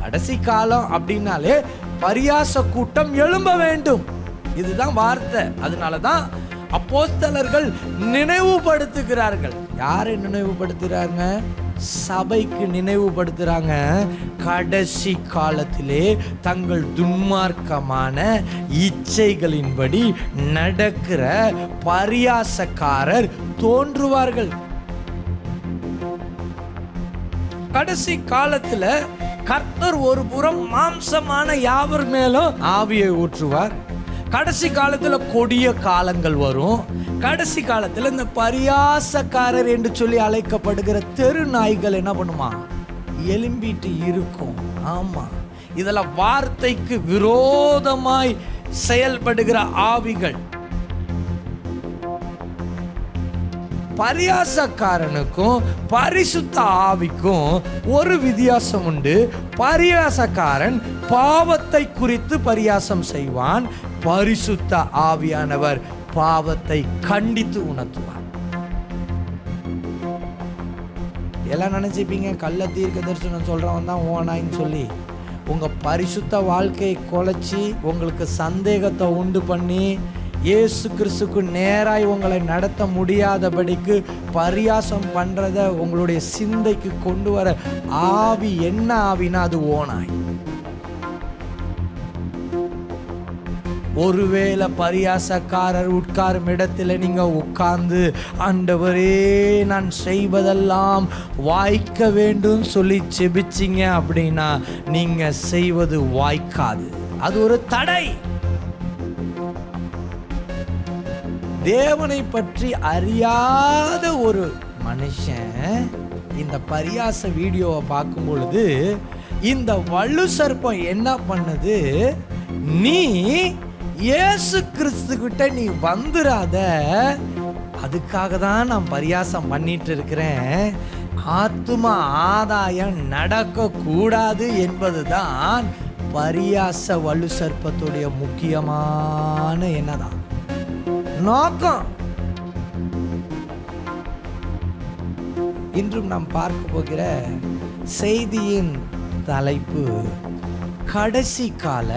கடைசி காலம் அப்படின்னாலே பரியாச கூட்டம் எழும்ப வேண்டும், இதுதான் வார்த்தை. அதனாலதான் அப்போஸ்தலர்கள் நினைவுபடுத்துகிறார்கள். யாரை நினைவுபடுத்துறாங்க? சபைக்கு நினைவுபடுத்துறாங்க. கடைசி காலத்திலே தங்கள் துன்மார்க்கமான இச்சைகளின்படி நடக்கிற பரியாசக்காரர் தோன்றுவார்கள். கடைசி காலத்துல கர்த்தர் ஒரு புறம் மாம்சமான யாவர் மேலும் ஆவியை ஊற்றுவார். கடைசி காலத்துல கொடிய காலங்கள் வரும். கடைசி காலத்துல இந்த பரியாசக்காரர் என்று சொல்லி அழைக்கப்படுகிற தெரு நாய்கள் என்ன பண்ணுமா? எலும்பிட்டு இருக்கும். ஆமா, இதெல்லாம் வார்த்தைக்கு விரோதமாய் செயல்படுகிற ஆவிகள். பரியாசக்காரனுக்கும் பரிசுத்த ஆவிக்கும் ஒரு வித்தியாசம் உண்டு. பரியாசக்காரன் பாவத்தை குறித்து பரியாசம் செய்வான், பரிசுத்த ஆவியானவர் பாவத்தை கண்டித்து உணர்த்துவார். எல்லாம் நினைச்சிப்பீங்க கள்ள தீர்க்க தரிசனம் சொல்றவன் தான் ஓனாயின்னு சொல்லி. உங்க பரிசுத்த வாழ்க்கையை குலைச்சி உங்களுக்கு சந்தேகத்தை உண்டு பண்ணி இயேசு கிறிஸ்துக்கு நேராய் உங்களை நடத்த முடியாதபடிக்கு பரியாசம் பண்றத உங்களுடைய சிந்தைக்கு கொண்டு வர ஆவி என்ன ஆவினா அது ஓனாய். ஒருவேளை பரியாசக்காரர் உட்காரும் இடத்துல நீங்க உட்கார்ந்து ஆண்டவரே நான் செய்வதெல்லாம் வாய்க்க வேண்டும் சொல்லி செபிச்சிங்க அப்படின்னா நீங்க செய்வது வாய்க்காது. அது ஒரு தடை. தேவனை பற்றி அறியாத ஒரு மனுஷன் இந்த பரியாச வீடியோவை பார்க்கும் பொழுது இந்த வலு சர்ப்பம் என்ன பண்ணுது? நீ இயேசு கிறிஸ்து கிட்ட நீ வந்துராத, அதுக்காக தான் நான் பரியாசம் பண்ணிட்டு இருக்கிறேன், ஆத்தும ஆதாயம் நடக்க கூடாது என்பதுதான் பரியாச வலு சர்ப்பத்துடைய முக்கியமான என்னதான் நோக்கம். இன்றும் நாம் பார்க்க போகிற செய்தியின் தலைப்பு கடைசி கால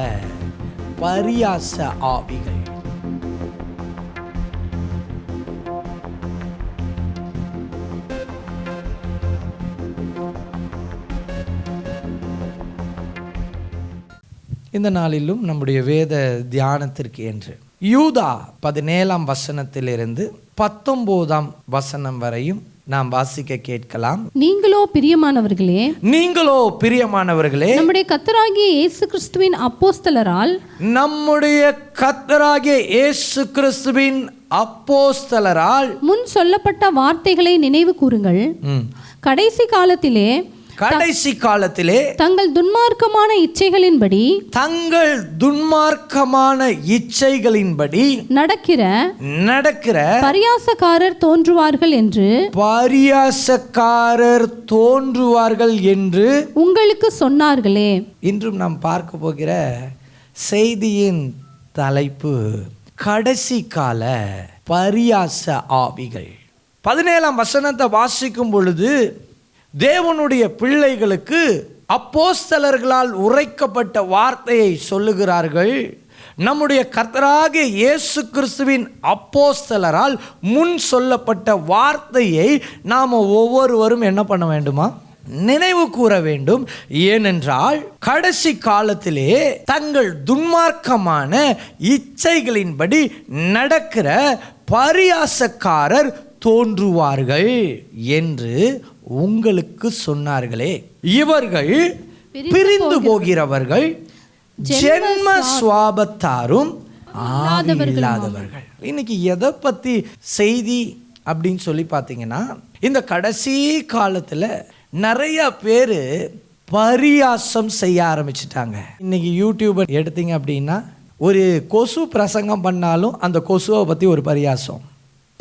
பரியாச ஆவிகள். இந்த நாளிலும் நம்முடைய வேத தியானத்திற்கு என்று யூதா 17ஆம் வசனத்திலிருந்து 19ஆம் வசனம் வரையும் நாம் வாசிக்க கேட்கலாம். நீங்களோ பிரியமானவர்களே, நம்முடைய கர்த்தராகிய இயேசு கிறிஸ்துவின் அப்போஸ்தலரால் முன் சொல்லப்பட்ட வார்த்தைகளை நினைவு கூறுங்கள். கடைசி காலத்திலே தங்கள் துன்மார்க்கமான இச்சைகளின்படி நடக்கிற பரியாசக்காரர் தோன்றுவார்கள் என்று உங்களுக்கு சொன்னார்களே. இன்றும் நாம் பார்க்க போகிற செய்தியின் தலைப்பு கடைசி கால பரியாச ஆவிகள். 17ஆம் வசனத்தை வாசிக்கும் பொழுது தேவனுடைய பிள்ளைகளுக்கு அப்போஸ்தலர்களால் உரைக்கப்பட்ட வார்த்தையை சொல்லுகிறார்கள். நம்முடைய கர்த்தராகிய இயேசு கிறிஸ்துவின் அப்போஸ்தலரால் முன் சொல்லப்பட்ட வார்த்தையை நாம் ஒவ்வொருவரும் என்ன பண்ண வேண்டுமா? நினைவு கூற வேண்டும். ஏனென்றால் கடைசி காலத்திலே தங்கள் துன்மார்க்கமான இச்சைகளின்படி நடக்கிற பரியாசக்காரர் தோன்றுவார்கள் என்று உங்களுக்கு சொன்னார்களே. இவர்கள் பிரிந்து போகிறவர்கள், ஜென்ம சுவாபத்தாரும் இல்லாதவர்கள். இன்னைக்கு எதை பத்தி செய்தி அப்படின்னு சொல்லி பார்த்தீங்கன்னா, இந்த கடைசி காலத்துல நிறைய பேர் பரியாசம் செய்ய ஆரம்பிச்சிட்டாங்க. இன்னைக்கு யூடியூப் எடுத்தீங்க அப்படின்னா ஒரு கொசு பிரசங்கம் பண்ணாலும் அந்த கொசுவை பற்றி ஒரு பரியாசம்.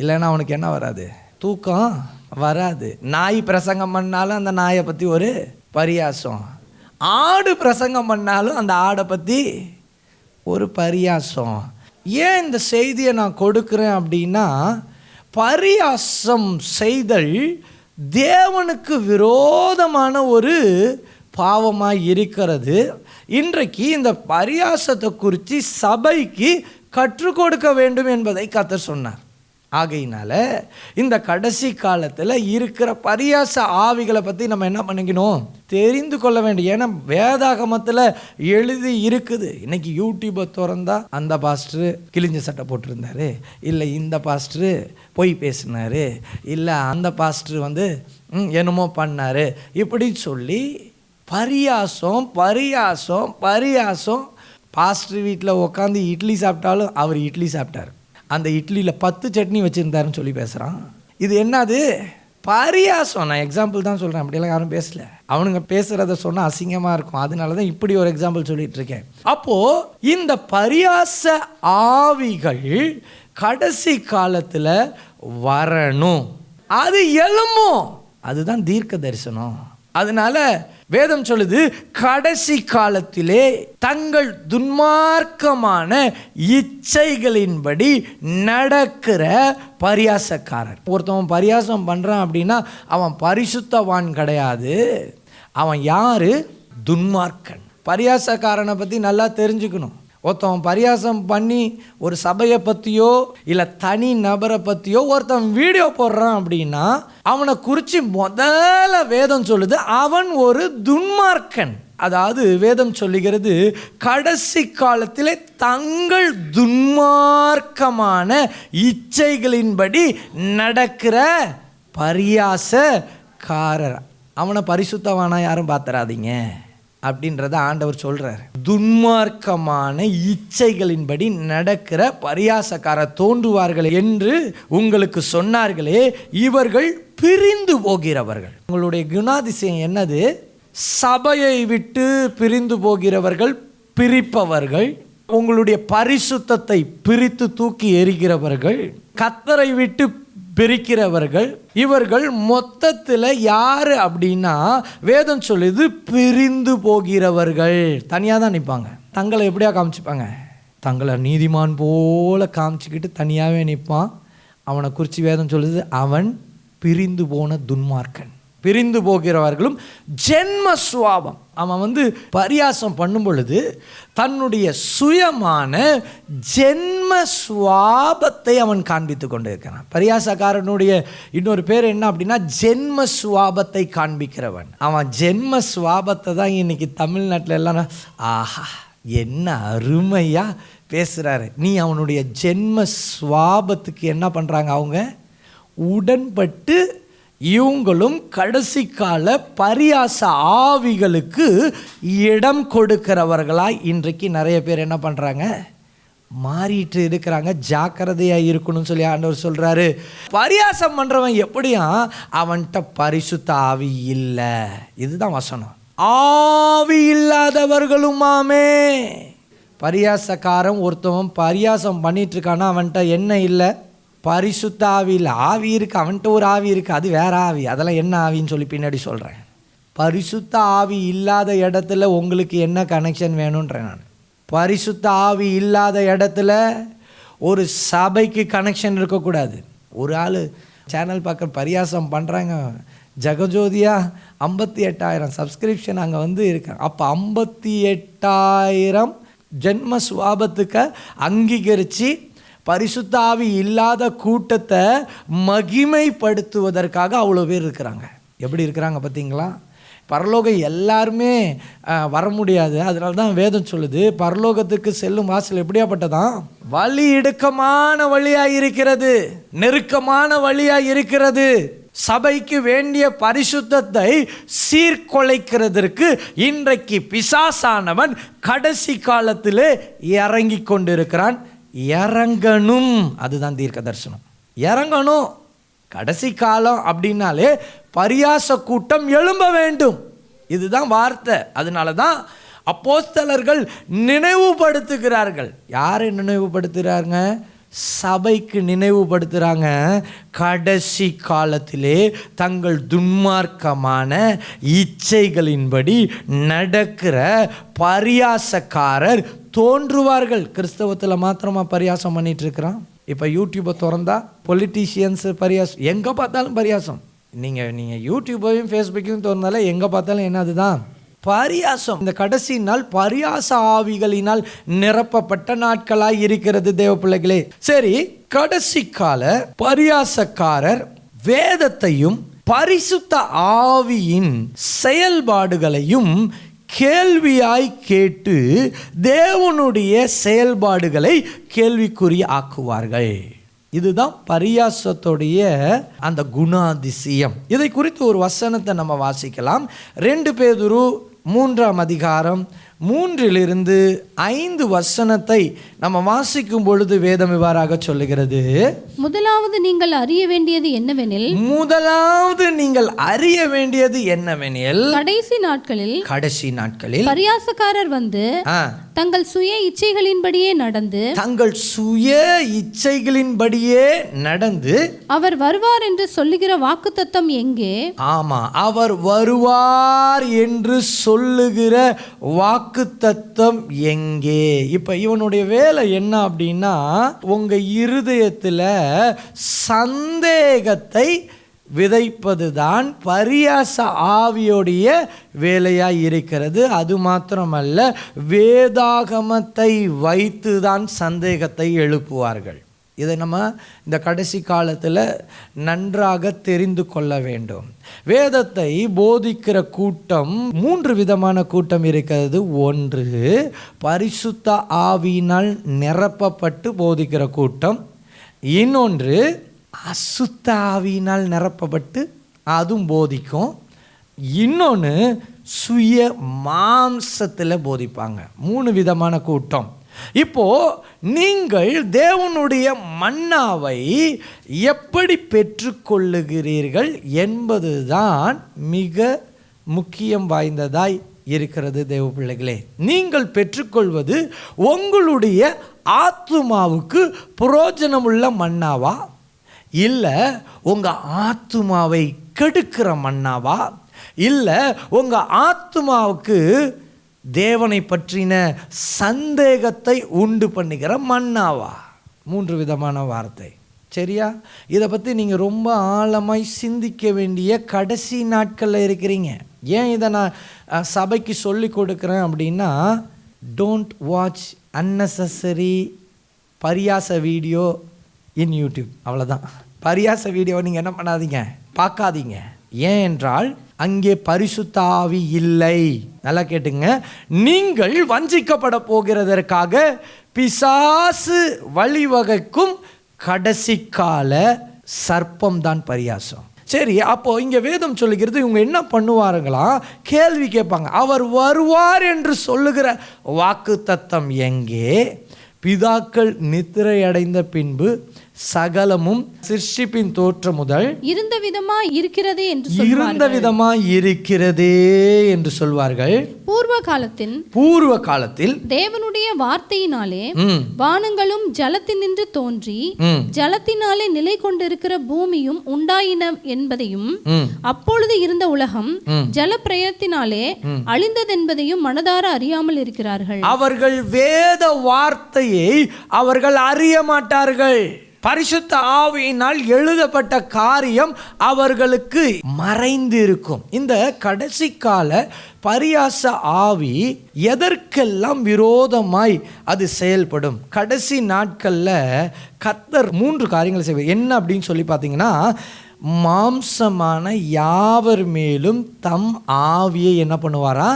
இல்லைன்னா அவனுக்கு என்ன வராது? தூக்கம் வராது. நாய் பிரசங்கம் பண்ணாலும் அந்த நாயை பற்றி ஒரு பரியாசம். ஆடு பிரசங்கம் பண்ணாலும் அந்த ஆடை பற்றி ஒரு பரியாசம். ஏன் இந்த செய்தியை நான் கொடுக்குறேன் அப்படின்னா, பரியாசம் செய்தல் தேவனுக்கு விரோதமான ஒரு பாவமாக இருக்கிறது. இன்றைக்கு இந்த பரியாசத்தை குறித்து சபைக்கு கற்றுக் கொடுக்க வேண்டும் என்பதை கர்த்தர் சொன்னார். ஆகையினால இந்த கடைசி காலத்தில் இருக்கிற பரியாச ஆவிகளை பற்றி நம்ம என்ன பண்ணிக்கணும், தெரிந்து கொள்ள வேண்டும். ஏன்னா வேதாகமத்தில் எழுதி இருக்குது. இன்னைக்கு யூடியூப்பை திறந்தா அந்த பாஸ்டரு கிழிஞ்ச சட்டை போட்டிருந்தாரு, இல்லை இந்த பாஸ்டரு பொய் பேசினாரு, இல்லை அந்த பாஸ்டர் வந்து என்னமோ பண்ணாரு, இப்படி சொல்லி பரியாசம் பரியாசம் பரியாசம். பாஸ்டர் வீட்டில் உட்காந்து இட்லி சாப்பிட்டாலும் அவர் இட்லி சாப்பிட்டார், அந்த இட்லியில் 10 சட்னி வச்சுருந்தாருன்னு சொல்லி பேசுகிறான். இது என்னது? பரியாசம். நான் எக்ஸாம்பிள் தான் சொல்கிறேன், அப்படியெல்லாம் யாரும் பேசல. அவனுங்க பேசுகிறத சொன்னால் அசிங்கமாக இருக்கும், அதனால தான் இப்படி ஒரு எக்ஸாம்பிள் சொல்லிட்டு இருக்கேன். அப்போது இந்த பரியாச ஆவிகள் கடைசி காலத்தில் வரணும், அது எழும்பும். அதுதான் தீர்க்க தரிசனம். அதனால வேதம் சொல்லுது, கடைசி காலத்திலே தங்கள் துன்மார்க்கமான இச்சைகளின்படி நடக்கிற பரியாசக்காரர். ஒருத்தவன் பரியாசம் பண்ணுறான் அப்படின்னா அவன் பரிசுத்தவான் கிடையாது, அவன் யாரு? துன்மார்க்கன். பரியாசக்காரனை பற்றி நல்லா தெரிஞ்சுக்கணும். ஒருத்தவன் பரியாசம் பண்ணி ஒரு சபையை பற்றியோ இல்லை தனி நபரை பற்றியோ ஒருத்தன் வீடியோ போடுறான் அப்படின்னா அவனை குறித்து முதல்ல வேதம் சொல்லுது, அவன் ஒரு துன்மார்க்கன். அதாவது வேதம் சொல்லுகிறது, கடைசி காலத்திலே தங்கள் துன்மார்க்கமான இச்சைகளின்படி நடக்கிற பரியாசக்காரர். அவனை பரிசுத்தவானா யாரும் பார்த்துறாதீங்க அப்படின்றத ஆண்டவர் சொல்றார். துன்மார்க்கமான இச்சைகளின்படி நடக்கிற பரியாசக்காரர் தோன்றுவார்கள் என்று உங்களுக்கு சொன்னார்களே, இவர்கள் பிரிந்து போகிறவர்கள். உங்களுடைய குணாதிசயம் என்னது? சபையை விட்டு பிரிந்து போகிறவர்கள், பிரிப்பவர்கள். உங்களுடைய பரிசுத்தத்தை பிரித்து தூக்கி எறிகிறவர்கள், கர்த்தரை விட்டு பிரிக்கிறவர்கள். இவர்கள் மொத்தத்தில் யார் அப்படின்னா வேதம் சொல்லுது, பிரிந்து போகிறவர்கள். தனியாக தான் நிற்பாங்க. தங்களை எப்படியா காமிச்சுப்பாங்க? தங்களை நீதிமான் போல காமிச்சிக்கிட்டு தனியாகவே நிற்பான். அவனை குறித்து வேதம் சொல்லுது, அவன் பிரிந்து போன துன்மார்க்கன். பிரிந்து போகிறவர்களும் ஜென்ம சுவாபம். அவன் பரியாசம் பண்ணும் பொழுது தன்னுடைய சுயமான ஜென்ம சுவாபத்தை அவன் காண்பித்து கொண்டு இருக்கிறான். பரியாசக்காரனுடைய இன்னொரு பேர் என்ன அப்படின்னா ஜென்ம சுவாபத்தை காண்பிக்கிறவன். அவன் ஜென்ம சுவாபத்தை தான் இன்னைக்கு தமிழ்நாட்டில் எல்லாம் ஆஹா என்ன அருமையா பேசுகிறாரு. நீ அவனுடைய ஜென்ம சுவாபத்துக்கு என்ன பண்ணுறாங்க? அவங்க உடன்பட்டு இவங்களும் கடைசி கால பரியாச ஆவிகளுக்கு இடம் கொடுக்கிறவர்களாய் இன்றைக்கு நிறைய பேர் என்ன பண்ணுறாங்க? மாறிட்டு இருக்கிறாங்க. ஜாக்கிரதையாக இருக்கணும்னு சொல்லி ஆண்டவர் சொல்கிறாரு. பரியாசம் பண்ணுறவன் எப்படியா? அவன்கிட்ட பரிசுத்த ஆவி இல்லை. இதுதான் வசனம். ஆவி இல்லாதவர்களுமாமே. பரியாசக்காரன் ஒருத்தவன் பரியாசம் பண்ணிட்டு இருக்கானா, அவன்கிட்ட என்ன இல்லை? பரிசுத்த ஆவி இல்லை. ஆவி இருக்குது, அவன்கிட்ட ஒரு ஆவி இருக்குது, அது வேற ஆவி. அதெல்லாம் என்ன ஆவின்னு சொல்லி பின்னாடி சொல்கிறேன். பரிசுத்த ஆவி இல்லாத இடத்துல உங்களுக்கு என்ன கனெக்ஷன் வேணுன்றேன் நான். பரிசுத்த ஆவி இல்லாத இடத்துல ஒரு சபைக்கு கனெக்ஷன் இருக்கக்கூடாது. ஒரு ஆள் சேனல் பார்க்க பரியாசம் பண்ணுறாங்க, ஜெகஜோதியா 58,000 சப்ஸ்கிரிப்ஷன் அங்கே இருக்காங்க. அப்போ 58,000 ஜென்ம சுவாபத்துக்கு அங்கீகரித்து பரிசுத்த ஆவி இல்லாத கூட்டத்தை மகிமைப்படுத்துவதற்காக அவ்வளோ பேர் இருக்கிறாங்க. எப்படி இருக்கிறாங்க பார்த்தீங்களா? பரலோகம் எல்லாருமே வர முடியாது. அதனால தான் வேதம் சொல்லுது, பரலோகத்துக்கு செல்லும் வாசல் எப்படியாப்பட்டதான்? வழி இடுக்கமான வழியாக இருக்கிறது, நெருக்கமான வழியாக இருக்கிறது. சபைக்கு வேண்டிய பரிசுத்தத்தை சீர்குலைக்கிறதற்கு இன்றைக்கு பிசாசானவன் கடைசி காலத்தில் இறங்கி கொண்டிருக்கிறான். இறங்கணும். அதுதான் தீர்க்க தரிசனம். இறங்கணும். கடைசி காலம் அப்படின்னாலே பரியாச கூட்டம் எழும்ப வேண்டும். இதுதான் வார்த்தை. அதனால தான் அப்போஸ்தலர்கள் நினைவுபடுத்துகிறார்கள். யாரை நினைவுபடுத்துகிறாங்க? சபைக்கு நினைவுபடுத்துகிறாங்க. கடைசி காலத்திலே தங்கள் துன்மார்க்கமான இச்சைகளின்படி நடக்கிற பரியாசக்காரர் தோன்றுவார்கள். கிறிஸ்தவத்தில் மாத்திரமா பரியாசம் பண்ணிட்டு இருக்கிறான். இப்போ யூடியூப்பை திறந்தா பொலிட்டீஷியன்ஸ் பரியாசம், எங்கே பார்த்தாலும் பரியாசம். நீங்கள் யூடியூப்பையும் ஃபேஸ்புக்கையும் திறந்தாலே எங்கே பார்த்தாலும் என்னது தான்? பரியாசம். இந்த கடைசி நாள் பரியாச ஆவிகளினால் நிரப்பப்பட்ட நாட்களாய் இருக்கிறது தேவ பிள்ளைகளே. சரி, கடைசி கால பரியாசக்காரர் வேதத்தையும் பரிசுத்த ஆவியின் செயல்பாடுகளையும் கேள்வியாய் கேட்டு தேவனுடைய செயல்பாடுகளை கேள்விக்குறி ஆக்குவார்கள். இதுதான் பரியாசத்துடைய அந்த குணாதிசயம். இதை குறித்து ஒரு வசனத்தை நம்ம வாசிக்கலாம். 2 பேதுரு 3ஆம் அதிகாரம் 3-5 வசனத்தை நம்ம வாசிக்கும் பொழுது வேதம் இவ்வாறாக சொல்லுகிறது. முதலாவது நீங்கள் அறிய வேண்டியது என்னவெனில் கடைசி நாட்களில் பரியாசக்காரர் வந்து தங்கள் சுய இச்சைகளின்படியே நடந்து அவர் வருவார் என்று சொல்லுகிற வாக்குத்தத்தம் எங்கே? ஆமா, அவர் வருவார் என்று சொல்லுகிற வாக்குத்தத்தம் எங்கே? இப்ப இவனுடைய வேலை என்ன அப்படின்னா, உங்க இருதயத்துல சந்தேகத்தை விதைப்பதுதான் பரியாச ஆவியோடைய வேலையாய் இருக்கிறது. அது மாத்திரமல்ல, வேதாகமத்தை வைத்துதான் சந்தேகத்தை எழுப்புவார்கள். இதை நம்ம இந்த கடைசி காலத்தில் நன்றாக தெரிந்து கொள்ள வேண்டும். வேதத்தை போதிக்கிற கூட்டம் 3 விதமான கூட்டம் இருக்கிறது. ஒன்று, பரிசுத்த ஆவியினால் நிரப்பப்பட்டு போதிக்கிற கூட்டம். இன்னொன்று, அசுத்த ஆவியினால் நிரப்பப்பட்டு அதுவும் போதிக்கும். இன்னொன்று, சுய மாம்சத்தில் போதிப்பாங்க. 3 விதமான கூட்டம். இப்போ நீங்கள் தேவனுடைய மன்னாவை எப்படி பெற்றுக்கொள்ளுகிறீர்கள் என்பதுதான் மிக முக்கியம் வாய்ந்ததாய் இருக்கிறது தேவ பிள்ளைகளே. நீங்கள் பெற்றுக்கொள்வது உங்களுடைய ஆத்துமாவுக்கு பிரயோஜனமுள்ள மன்னாவா, இல்லை உங்கள் ஆத்துமாவை கெடுக்கிற மன்னாவா, இல்லை உங்கள் ஆத்துமாவுக்கு தேவனை பற்றின சந்தேகத்தை உண்டு பண்ணுகிற மன்னாவா? 3 விதமான வார்த்தை. சரியா? இதை பற்றி நீங்கள் ரொம்ப ஆழமாய் சிந்திக்க வேண்டிய கடைசி நாட்களில் இருக்கிறீங்க. ஏன் இதை நான் சபைக்கு சொல்லி கொடுக்குறேன் அப்படின்னா, டோன்ட் வாட்ச் அன்னெசரி பரியாச வீடியோ இன் யூடியூப். அவ்வளோதான். பரியாச வீடியோ நீங்கள் என்ன பண்ணாதீங்க, பார்க்காதீங்க. ஏன் என்றால் அங்கே பரிசுத்த ஆவி இல்லை. நல்லா கேட்டுங்க. நீங்கள் வஞ்சிக்கப்பட போகிறதற்காக பிசாசு வழிவகைக்கும் கடைசி கால சர்ப்பம் தான் பரியாசம். சரி, அப்போ இங்க வேதம் சொல்லுகிறது, இவங்க என்ன பண்ணுவாருங்களா? கேள்வி கேட்பாங்க. அவர் வருவார் என்று சொல்லுகிற வாக்குத்தத்தம் எங்கே? பிதாக்கள் நித்திரை அடைந்த பின்பு சகலமும் சிருஷ்டிப்பின் தோற்றம் முதல் இருந்த விதமா இருக்கிறதே என்று சொல்வார்கள். பூர்வ காலத்தில் தேவனுடைய வார்த்தையினாலே வானங்களும் ஜலத்தினின்று தோன்றி ஜலத்தினாலே நிலை கொண்டிருக்கிற பூமியும் உண்டாயின என்பதையும், அப்பொழுது இருந்த உலகம் ஜல பிரயத்தினாலே அழிந்ததென்பதையும் மனதார அறியாமல் இருக்கிறார்கள். அவர்கள் வேத வார்த்தையை அவர்கள் அறிய மாட்டார்கள். பரிசுத்த ஆவியினால் எழுதப்பட்ட காரியம் அவர்களுக்கு மறைந்து இருக்கும். இந்த கடைசி கால பரியாச ஆவி எதற்கெல்லாம் விரோதமாய் அது செயல்படும்? கடைசி நாட்களில் கர்த்தர் 3 காரியங்களை செய்வார். என்ன அப்படின்னு சொல்லி பார்த்தீங்கன்னா, மாம்சமான யாவர் மேலும் தம் ஆவியை என்ன பண்ணுவாரா?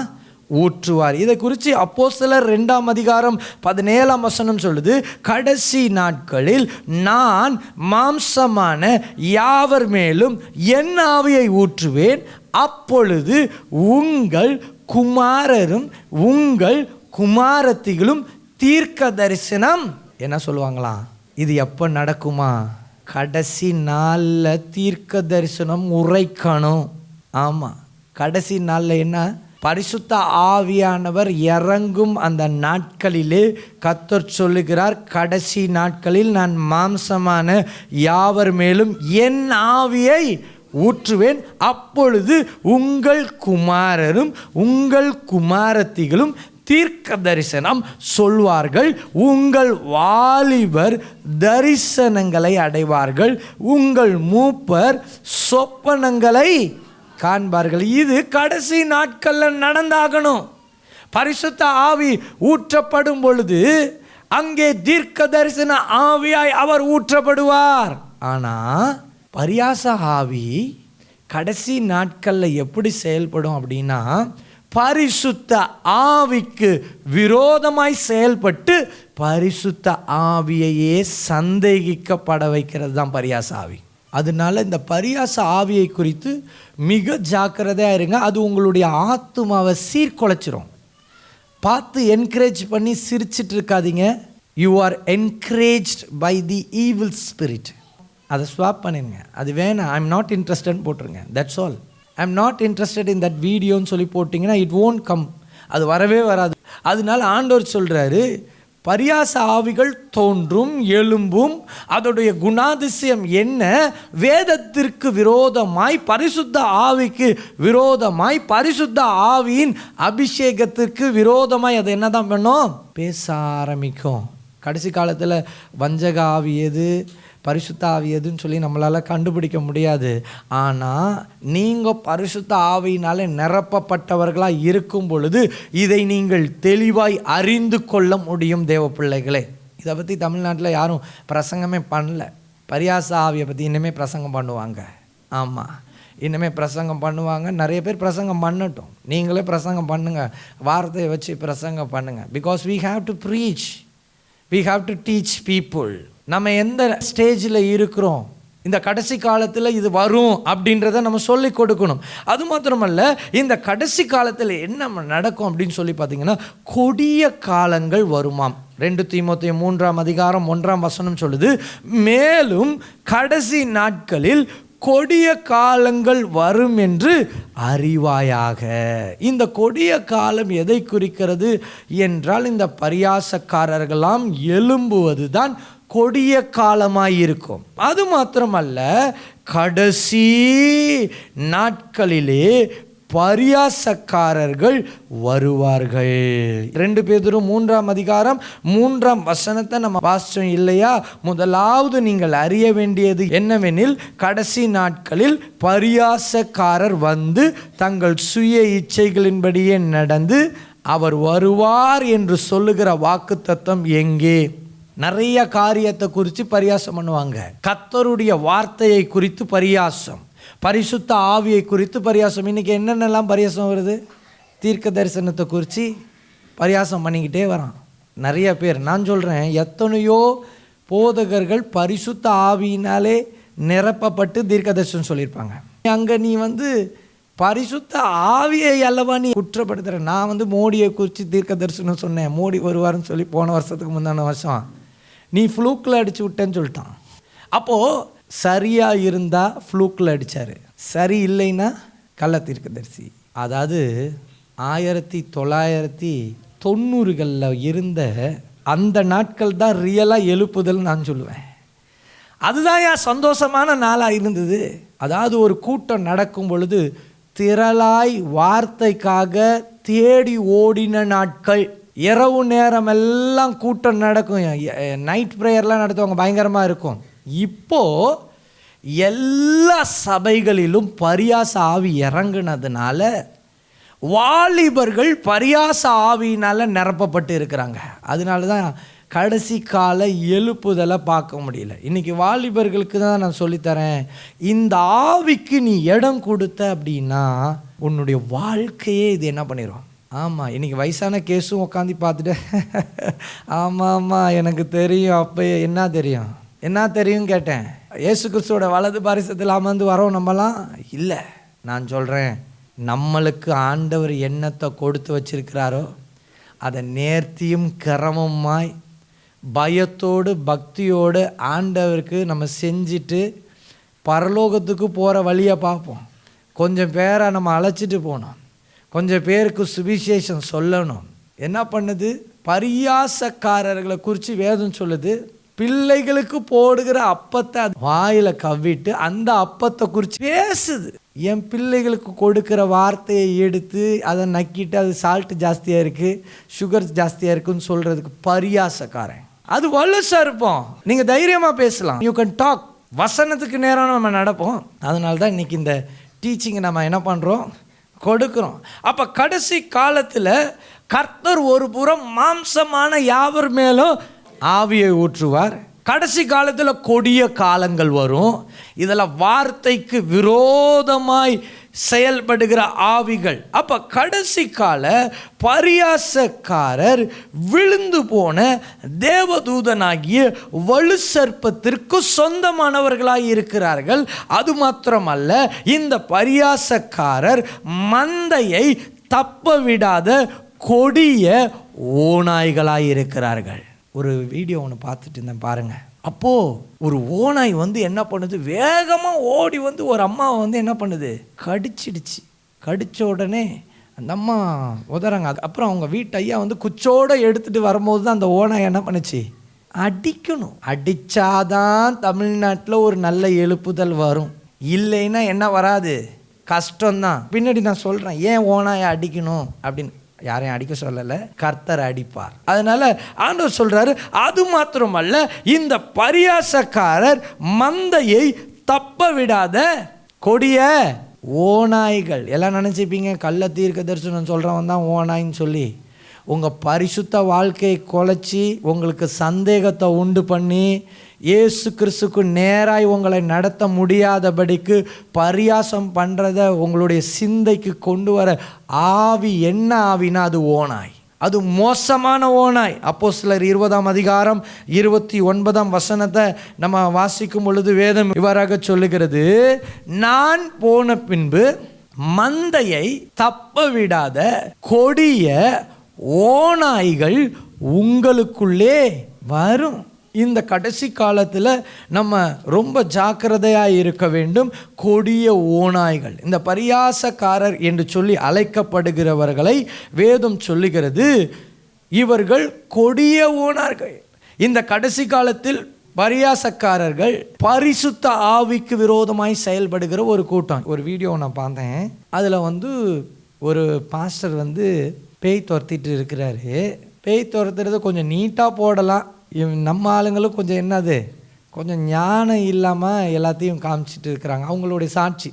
ஊற்றுவார். இதை குறித்து அப்போஸ்தலர் 2ஆம் அதிகாரம் 17ஆம் வசனம் சொல்லுது, கடைசி நாட்களில் நான் மாம்சமான யாவர் மேலும் என் ஆவியை ஊற்றுவேன், அப்பொழுது உங்கள் குமாரரும் உங்கள் குமாரத்திகளும் தீர்க்க தரிசனம் என்ன சொல்லுவாங்களாம்? இது எப்போ நடக்குமா? கடைசி நாளில் தீர்க்க தரிசனம் உரைக்கணும். ஆமாம், கடைசி நாளில் என்ன? பரிசுத்த ஆவியானவர் இறங்கும் அந்த நாட்களிலே கர்த்தர் சொல்லுகிறார், கடைசி நாட்களில் நான் மாம்சமான யாவர் மேலும் என் ஆவியை ஊற்றுவேன், அப்பொழுது உங்கள் குமாரரும் உங்கள் குமாரத்திகளும் தீர்க்க தரிசனம் சொல்வார்கள், உங்கள் வாலிபர் தரிசனங்களை அடைவார்கள், உங்கள் மூப்பர் சொப்பனங்களை காண்பார்கள். இது கடைசி நாட்கள்ல நடந்தாகணும். பரிசுத்த ஆவி ஊற்றப்படும் பொழுது அங்கே தீர்க்க தரிசன ஆவியாய் அவர் ஊற்றப்படுவார். ஆனா பரியாச ஆவி கடைசி நாட்கள்ல எப்படி செயல்படும் அப்படின்னா, பரிசுத்த ஆவிக்கு விரோதமாய் செயல்பட்டு பரிசுத்த ஆவியையே சந்தேகிக்கப்பட வைக்கிறது தான் பரியாச ஆவி. அதனால இந்த பரியாச ஆவியை குறித்து மிக ஜாக்கிரதையாக இருங்க. அது உங்களுடைய ஆத்துமாவை சீர்குலைச்சிரும். பார்த்து என்கரேஜ் பண்ணி சிரிச்சிட்டு இருக்காதீங்க. You are encouraged by the evil spirit. அதை ஸ்வாப் பண்ணிடுங்க. அது வேணாம், ஐ எம் நாட் இன்ட்ரெஸ்டட்னு போட்டுருங்க. That's all. I am not interested in that வீடியோன்னு சொல்லி போட்டிங்கன்னா இட் ஓன்ட் கம். அது வரவே வராது. அதனால ஆண்டவர் சொல்கிறாரு, பரியாச ஆவிகள் தோன்றும் எழும்பும். அதோடைய குணாதிசயம் என்ன? வேதத்திற்கு விரோதமாய், பரிசுத்த ஆவிக்கு விரோதமாய், பரிசுத்த ஆவியின் அபிஷேகத்திற்கு விரோதமாய் அது என்ன தான் பண்ணும்? பேச ஆரம்பிக்கும். கடைசி காலத்தில் வஞ்சக ஆவி எது, பரிசுத்த ஆவி எதுன்னு சொல்லி நம்மளால் கண்டுபிடிக்க முடியாது. ஆனால் நீங்கள் பரிசுத்த ஆவியினால் நிரப்பப்பட்டவர்களாக இருக்கும் பொழுது இதை நீங்கள் தெளிவாய் அறிந்து கொள்ள முடியும் தேவ பிள்ளைகளே. இதை பற்றி தமிழ்நாட்டில் யாரும் பிரசங்கமே பண்ணல. பரியாச ஆவியை பற்றி இனிமேல் பிரசங்கம் பண்ணுவாங்க. ஆமாம், இனிமேல் பிரசங்கம் பண்ணுவாங்க. நிறைய பேர் பிரசங்கம் பண்ணட்டும். நீங்களே பிரசங்கம் பண்ணுங்கள், வார்த்தையை வச்சு பிரசங்கம் பண்ணுங்கள். Because we have to preach, we have to teach people. நம்ம எந்த ஸ்டேஜில் இருக்கிறோம், இந்த கடைசி காலத்தில் இது வரும் அப்படின்றத நம்ம சொல்லி கொடுக்கணும். அது மாத்திரமல்ல, இந்த கடைசி காலத்தில் என்ன நடக்கும் அப்படின்னு சொல்லி பார்த்தீங்கன்னா, கொடிய காலங்கள் வருமாம். 2 தீமோத்தேயு 3:1 சொல்லுது, மேலும் கடைசி நாட்களில் கொடிய காலங்கள் வரும் என்று அறிவாயாக. இந்த கொடிய காலம் எதை குறிக்கிறது என்றால், இந்த பரியாசக்காரர்களாம் எழும்புவது தான் கொடிய காலமாயிருக்கும். அது மாத்திரமல்ல, கடைசி நாட்களிலே பரியாசக்காரர்கள் வருவார்கள். 2 பேதுரு 3:3 நம்ம வாசிச்சோம் இல்லையா? முதலாவது நீங்கள் அறிய வேண்டியது என்னவெனில், கடைசி நாட்களில் பரியாசக்காரர் வந்து தங்கள் சுய இச்சைகளின்படியே நடந்து அவர் வருவார் என்று சொல்லுகிற வாக்குத்தத்தம் எங்கே? நிறைய காரியத்தை குறித்து பரியாசம் பண்ணுவாங்க. கர்த்தருடைய வார்த்தையை குறித்து பரியாசம், பரிசுத்த ஆவியை குறித்து பரியாசம். இன்றைக்கி என்னென்னலாம் பரியாசம் வருது? தீர்க்க தரிசனத்தை குறித்து பரியாசம் பண்ணிக்கிட்டே வரான் நிறைய பேர். நான் சொல்கிறேன், எத்தனையோ போதகர்கள் பரிசுத்த ஆவியினாலே நிரப்பப்பட்டு தீர்க்க தரிசனம் சொல்லியிருப்பாங்க. அங்கே நீ பரிசுத்த ஆவியை அல்லவா நீ குற்றப்படுத்துகிற? நான் மோடியை குறித்து தீர்க்க தரிசனம் சொன்னேன், மோடி வருவார்னு சொல்லி போன வருஷத்துக்கு முந்தான வருஷம். நீ ஃப்ளூக்கில் அடித்து விட்டேன்னு சொல்லிட்டான். அப்போது சரியாக இருந்தால் ஃப்ளூக்கில் அடித்தார், சரி இல்லைன்னா கள்ள தீர்க்கதரிசி. அதாவது 1990களில் இருந்த அந்த நாட்கள் தான் ரியலாக எழுப்புதல் நான் சொல்லுவேன். அதுதான் என் சந்தோஷமான நாளாக இருந்தது. அதாவது ஒரு கூட்டம் நடக்கும் பொழுது திரளாய் வார்த்தைக்காக தேடி ஓடின நாட்கள். இரவு நேரம் எல்லாம் கூட்டம் நடக்கும், நைட் ப்ரேயர்லாம் நடத்துவாங்க, பயங்கரமாக இருக்கும். இப்போது எல்லா சபைகளிலும் பரியாச ஆவி இறங்குனதுனால வாலிபர்கள் பரியாச ஆவியினால் நிரப்பப்பட்டு இருக்கிறாங்க. அதனால தான் கடைசி கால எழுப்புதலை பார்க்க முடியல. இன்றைக்கி வாலிபர்களுக்கு தான் நான் சொல்லித்தரேன், இந்த ஆவிக்கு நீ இடம் கொடுத்த அப்படின்னா உன்னுடைய வாழ்க்கையே இது என்ன பண்ணிடும். ஆமாம், இன்றைக்கி வயசான கேஸும் உட்காந்து பார்த்துட்டு ஆமாம் எனக்கு தெரியும். அப்போ என்ன தெரியும் கேட்டேன். இயேசு கிறிஸ்துவோட வலது பாரிசத்தில் அமர்ந்து வரோம் நம்மலாம் இல்லை. நான் சொல்கிறேன், நம்மளுக்கு ஆண்டவர் எண்ணத்தை கொடுத்து வச்சிருக்கிறாரோ அதை நேர்த்தியும் கிரமமாய் பயத்தோடு பக்தியோடு ஆண்டவருக்கு நம்ம செஞ்சுட்டு பரலோகத்துக்கு போகிற வழியை பார்ப்போம். கொஞ்சம் பேரை நம்ம அழைச்சிட்டு போகணும், கொஞ்சம் பேருக்கு சுவிசேஷம் சொல்லணும். என்ன பண்ணுது? பரியாசக்காரர்களை குறித்து வேதம் சொல்லுது, பிள்ளைகளுக்கு போடுகிற அப்பத்தை வாயில் கவ்விட்டு அந்த அப்பத்தை குறித்து பேசுது. என் பிள்ளைகளுக்கு கொடுக்குற வார்த்தையை எடுத்து அதை நக்கிட்டு அது சால்ட்டு ஜாஸ்தியாக இருக்குது, சுகர் ஜாஸ்தியாக இருக்குன்னு சொல்கிறதுக்கு பரியாசக்காரன். அது வலுசாக இருப்போம், நீங்கள் தைரியமாக பேசலாம், யூ கேன் டாக். வசனத்துக்கு நேரம் நம்ம நடப்போம். அதனால தான் இன்றைக்கி இந்த டீச்சிங்கை நம்ம என்ன பண்ணுறோம், கொடுக்குறோம். அப்போ கடைசி காலத்தில் கர்த்தர் ஒரு புறம் மாம்சமான யாவர் மேலும் ஆவியை ஊற்றுவார். கடைசி காலத்தில் கொடிய காலங்கள் வரும். இதில் வார்த்தைக்கு விரோதமாய் செயல்படுகிற ஆவிகள். அப்போ கடைசி கால பரியாசக்காரர் விழுந்து போன தேவதூதனாகிய வலு சர்ப்பத்திற்கு சொந்தமானவர்களாய் இருக்கிறார்கள். அது மாத்திரமல்ல, இந்த பரியாசக்காரர் மந்தையை தப்ப விடாத கொடிய ஓநாய்களாய் இருக்கிறார்கள். ஒரு வீடியோ ஒன்று பார்த்துட்டு இருந்தேன் பாருங்கள். அப்போது ஒரு ஓநாய் வந்து என்ன பண்ணுது, வேகமாக ஓடி வந்து ஒரு அம்மாவை வந்து என்ன பண்ணுது, கடிச்சிடுச்சு. கடித்த உடனே அந்த அம்மா உதறாங்க. அப்புறம் அவங்க வீட்டு ஐயா வந்து குச்சோடு எடுத்துகிட்டு வரும்போது தான் அந்த ஓநாய் என்ன பண்ணுச்சு, அடிக்கணும். அடித்தாதான் தமிழ்நாட்டில் ஒரு நல்ல எழுப்புதல் வரும். இல்லைன்னா என்ன வராது, கஷ்டம்தான். பின்னாடி நான் சொல்கிறேன் ஏன் ஓநாயை அடிக்கணும் அப்படின்னு. யாரையும் அடிக்க சொல்லலை, கர்த்தர் அடிப்பார். அதனால ஆண்டவர் சொல்றாரு, அது மாத்திரமல்ல, இந்த பரியாசக்காரர் மந்தையை தப்ப விடாத கொடிய ஓநாய்கள். எல்லாம் நினச்சிப்பீங்க கள்ள தீர்க்க தரிசனம் சொல்கிறவன் தான் ஓநாயின்னு சொல்லி. உங்கள் பரிசுத்த வாழ்க்கையை குலைச்சி உங்களுக்கு சந்தேகத்தை உண்டு பண்ணி இயேசு கிறிஸ்துக்கு நேராய் உங்களை நடத்த முடியாதபடிக்கு பரியாசம் பண்ணுறத உங்களுடைய சிந்தைக்கு கொண்டு வர ஆவி என்ன ஆவினா அது ஓநாய். அது மோசமான ஓநாய். அப்போஸ்தலர் 20ஆம் அதிகாரம் 29ஆம் வசனத்தை நம்ம வாசிக்கும் பொழுது வேதம் இவ்வாறாக சொல்லுகிறது, நான் போன பின்பு மந்தையை தப்ப விடாத கொடிய ஓநாய்கள் உங்களுக்குள்ளே வரும். இந்த கடைசி காலத்தில் நம்ம ரொம்ப ஜாக்கிரதையாக இருக்க வேண்டும். கொடிய ஓநாய்கள், இந்த பரியாசக்காரர் என்று சொல்லி அழைக்கப்படுகிறவர்களை வேதம் சொல்லுகிறது, இவர்கள் கொடிய ஓநாய்கள். இந்த கடைசி காலத்தில் பரியாசக்காரர்கள் பரிசுத்த ஆவிக்கு விரோதமாய் செயல்படுகிற ஒரு கூட்டம். ஒரு வீடியோ நான் பார்த்தேன். அதில் வந்து ஒரு பாஸ்டர் வந்து பேய் துரத்திட்டு இருக்கிறாரு. பேய் துரத்துறது கொஞ்சம் நீட்டாக போடலாம். நம்ம ஆளுங்களும் கொஞ்சம் என்னது, கொஞ்சம் ஞானம் இல்லாமல் எல்லாத்தையும் காமிச்சிட்டு இருக்கிறாங்க. அவங்களுடைய சாட்சி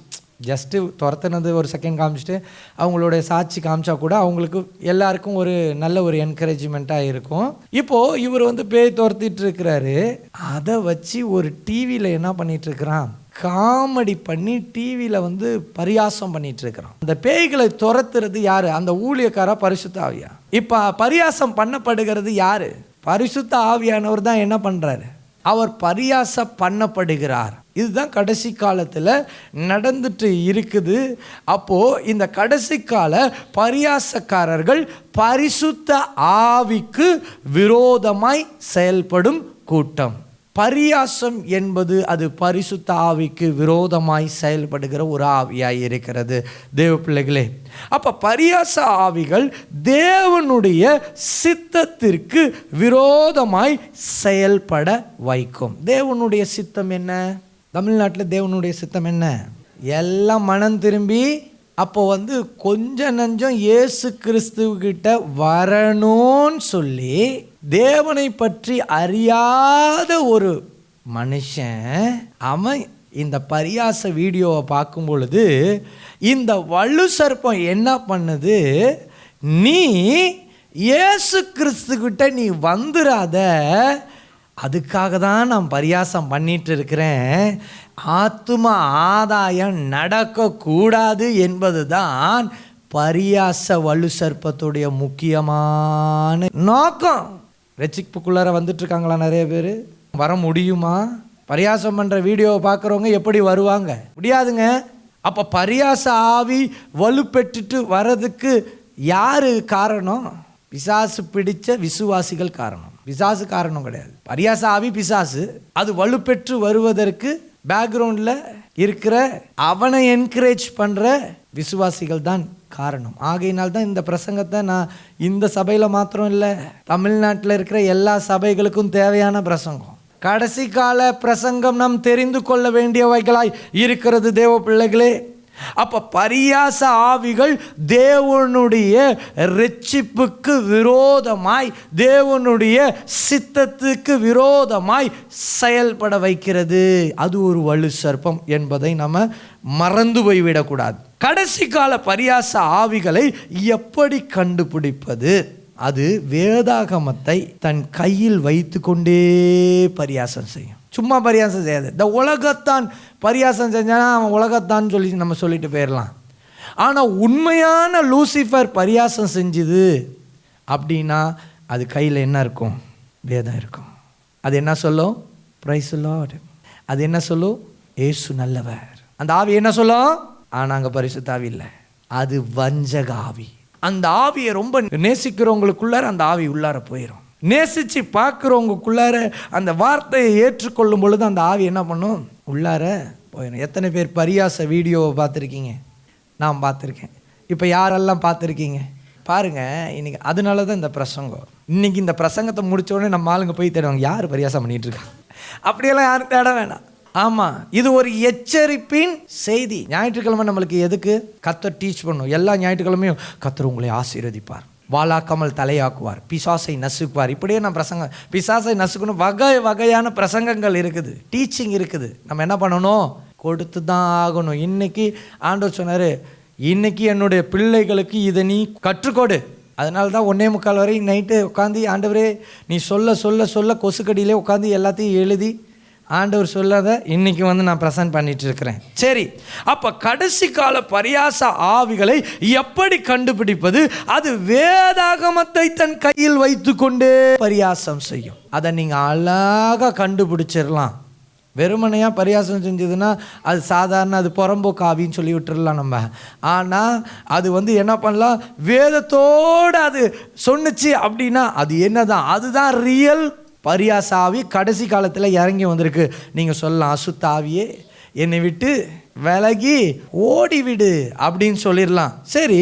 ஜஸ்ட்டு துரத்துனது ஒரு செகண்ட் காமிச்சிட்டு அவங்களுடைய சாட்சி காமிச்சா கூட அவங்களுக்கு எல்லாருக்கும் ஒரு நல்ல ஒரு என்கரேஜ்மெண்ட்டாக இருக்கும். இப்போது இவர் வந்து பேய் துரத்திட்டு இருக்கிறாரு. அதை வச்சு ஒரு டிவியில் என்ன பண்ணிகிட்ருக்கிறான், காமெடி பண்ணி டிவியில் வந்து பரியாசம் பண்ணிட்டு இருக்கிறான். அந்த பேய்களை துரத்துறது யாரு, அந்த ஊழியக்காரா பரிசுத்த ஆவியா? இப்போ பரியாசம் பண்ணப்படுகிறது யாரு? பரிசுத்த ஆவியானவர் தான் என்ன பண்ணுறாரு, அவர் பரியாச பண்ணப்படுகிறார். இதுதான் கடைசி காலத்தில் நடந்துட்டு இருக்குது. அப்போது இந்த கடைசி கால பரியாசக்காரர்கள் பரிசுத்த ஆவிக்கு விரோதமாய் செயல்படும் கூட்டம். பரியாசம் என்பது அது பரிசுத்த ஆவிக்கு விரோதமாய் செயல்படுகிற ஒரு ஆவியாய் இருக்கிறது தேவ பிள்ளைகளே. அப்போ பரியாச ஆவிகள் தேவனுடைய சித்தத்திற்கு விரோதமாய் செயல்பட வைக்கும். தேவனுடைய சித்தம் என்ன? தமிழ்நாட்டில் தேவனுடைய சித்தம் என்ன? எல்லாம் மனம் திரும்பி அப்போ வந்து கொஞ்சம் நஞ்சம் இயேசு கிறிஸ்துவகிட்ட வரணும்னு சொல்லி தேவனை பற்றி அறியாத ஒரு மனுஷன் அவன் இந்த பரியாச வீடியோவை பார்க்கும் பொழுது இந்த வலு சர்ப்பம் என்ன பண்ணுது, நீ இயேசு கிறிஸ்துக்கிட்ட நீ வந்துடாத, அதுக்காக தான் நான் பரியாசம் பண்ணிட்டு இருக்கிறேன், ஆத்தும ஆதாயம் நடக்கக்கூடாது என்பது தான் பரியாச வலு சர்ப்பத்துடைய முக்கியமான நோக்கம். ரட்சிப்புக்குள்ளார வந்துட்டு இருக்காங்களா நிறைய பேர்? வர முடியுமா? பரியாசம் பண்ணுற வீடியோவை பார்க்குறவங்க எப்படி வருவாங்க? முடியாதுங்க. அப்போ பரியாச ஆவி வலுப்பெற்றுட்டு வர்றதுக்கு யார் காரணம்? பிசாசு பிடிச்ச விசுவாசிகள் காரணம். பிசாசு காரணம் கிடையாது. பரியாச ஆவி பிசாசு. அது வலுப்பெற்று வருவதற்கு பேக்ரவுண்டில் இருக்கிற அவனை என்கரேஜ் பண்ணுற விசுவாசிகள் தான் காரணம். ஆகையினால் தான் இந்த பிரசங்கத்தை நான் இந்த சபையில் மாத்திரம் இல்லை, தமிழ்நாட்டில் இருக்கிற எல்லா சபைகளுக்கும் தேவையான பிரசங்கம். கடைசி கால பிரசங்கம் நாம் தெரிந்து கொள்ள வேண்டியவைகளாய் இருக்கிறது தேவ பிள்ளைகளே. அப்போ பரியாச ஆவிகள் தேவனுடைய ரட்சிப்புக்கு விரோதமாய், தேவனுடைய சித்தத்துக்கு விரோதமாய் செயல்பட வைக்கிறது. அது ஒரு வலு சர்ப்பம் என்பதை நம்ம மறந்து போய்விடக்கூடாது. கடைசி கால பரியாச ஆவிகளை எப்படி கண்டுபிடிப்பது? அது வேதாகமத்தை தன் கையில் வைத்து கொண்டே பரியாசம் செய்யும். சும்மா பரியாசம் செய்யாது. இந்த உலகத்தான் பரியாசம் செஞ்சானா அவன் உலகத்தான் சொல்லி நம்ம சொல்லிட்டு போயிடலாம். ஆனால் உண்மையான லூசிஃபர் பரியாசம் செஞ்சுது அப்படின்னா அது கையில் என்ன இருக்கும்? வேதம் இருக்கும். அது என்ன சொல்லும்? Praise lord. அது என்ன சொல்லும்? ஏசு நல்லவர். அந்த ஆவி என்ன சொல்லும்? ஆனால் அங்கே பரிசுத்த ஆவி இல்லை, அது வஞ்சக ஆவி. அந்த ஆவியை ரொம்ப நேசிக்கிறவங்களுக்குள்ளார அந்த ஆவி உள்ளார போயிடும். நேசித்து பார்க்குறவங்களுக்குள்ளார அந்த வார்த்தையை ஏற்றுக்கொள்ளும் பொழுது அந்த ஆவி என்ன பண்ணும்? உள்ளார போயிடும். எத்தனை பேர் பரியாச வீடியோவை பார்த்துருக்கீங்க? நான் பார்த்துருக்கேன். இப்போ யாரெல்லாம் பார்த்துருக்கீங்க பாருங்கள். இன்றைக்கி அதனால தான் இந்த பிரசங்கம். இன்றைக்கி இந்த பிரசங்கத்தை முடித்த உடனே நம்ம ஆளுங்க போய் தேடுவாங்க, யார் பரியாசம் பண்ணிகிட்ருக்காங்க. அப்படியெல்லாம் யாரும் தேட வேணாம். ஆமாம், இது ஒரு எச்சரிப்பின் செய்தி. ஞாயிற்றுக்கிழமை நம்மளுக்கு எதுக்கு? கர்த்தர் டீச் பண்ணும். எல்லா ஞாயிற்றுக்கிழமையும் கர்த்தர் உங்களை ஆசீர்வதிப்பார், வாளாக்காமல் தலையாக்குவார், பிசாசை நசுக்குவார். இப்படியே நான் பிரசங்கம், பிசாசை நசுக்கணும், வகை வகையான பிரசங்கங்கள் இருக்குது, டீச்சிங் இருக்குது. நம்ம என்ன பண்ணணும்? கொடுத்து தான் ஆகணும். இன்றைக்கி ஆண்டவர் சொன்னார், இன்றைக்கி என்னுடைய பிள்ளைகளுக்கு இதை நீ கற்றுக்கொடு. அதனால தான் 1:45 வரை நைட்டு உட்காந்து ஆண்டவரே நீ சொல்ல சொல்ல சொல்ல கொசுக்கடியிலே உட்காந்து எல்லாத்தையும் எழுதி ஆண்டவர் சொல்லாத இன்றைக்கி நான் ப்ரெசன்ட் பண்ணிட்டு இருக்கிறேன். சரி, அப்போ கடைசி கால பரியாச ஆவிகளை எப்படி கண்டுபிடிப்பது? அது வேதாகமத்தை தன் கையில் வைத்து கொண்டே பரியாசம் செய்யும். அதை நீங்கள் அழகாக கண்டுபிடிச்சிடலாம். வெறுமனையாக பரியாசம் செஞ்சதுன்னா அது சாதாரண, அது புறம்போக்கு ஆவின்னு சொல்லி விட்டுடலாம் நம்ம. ஆனால் அது என்ன பண்ணலாம்? வேதத்தோடு அது சொன்னிச்சு அப்படின்னா அது என்னதான்? அதுதான் ரியல் பரியாச ஆவி. கடைசி காலத்தில் இறங்கி வந்திருக்கு. நீங்கள் சொல்லலாம், அசுத்த ஆவியே என்னை விட்டு விலகி ஓடிவிடு அப்படின்னு சொல்லிடலாம். சரி,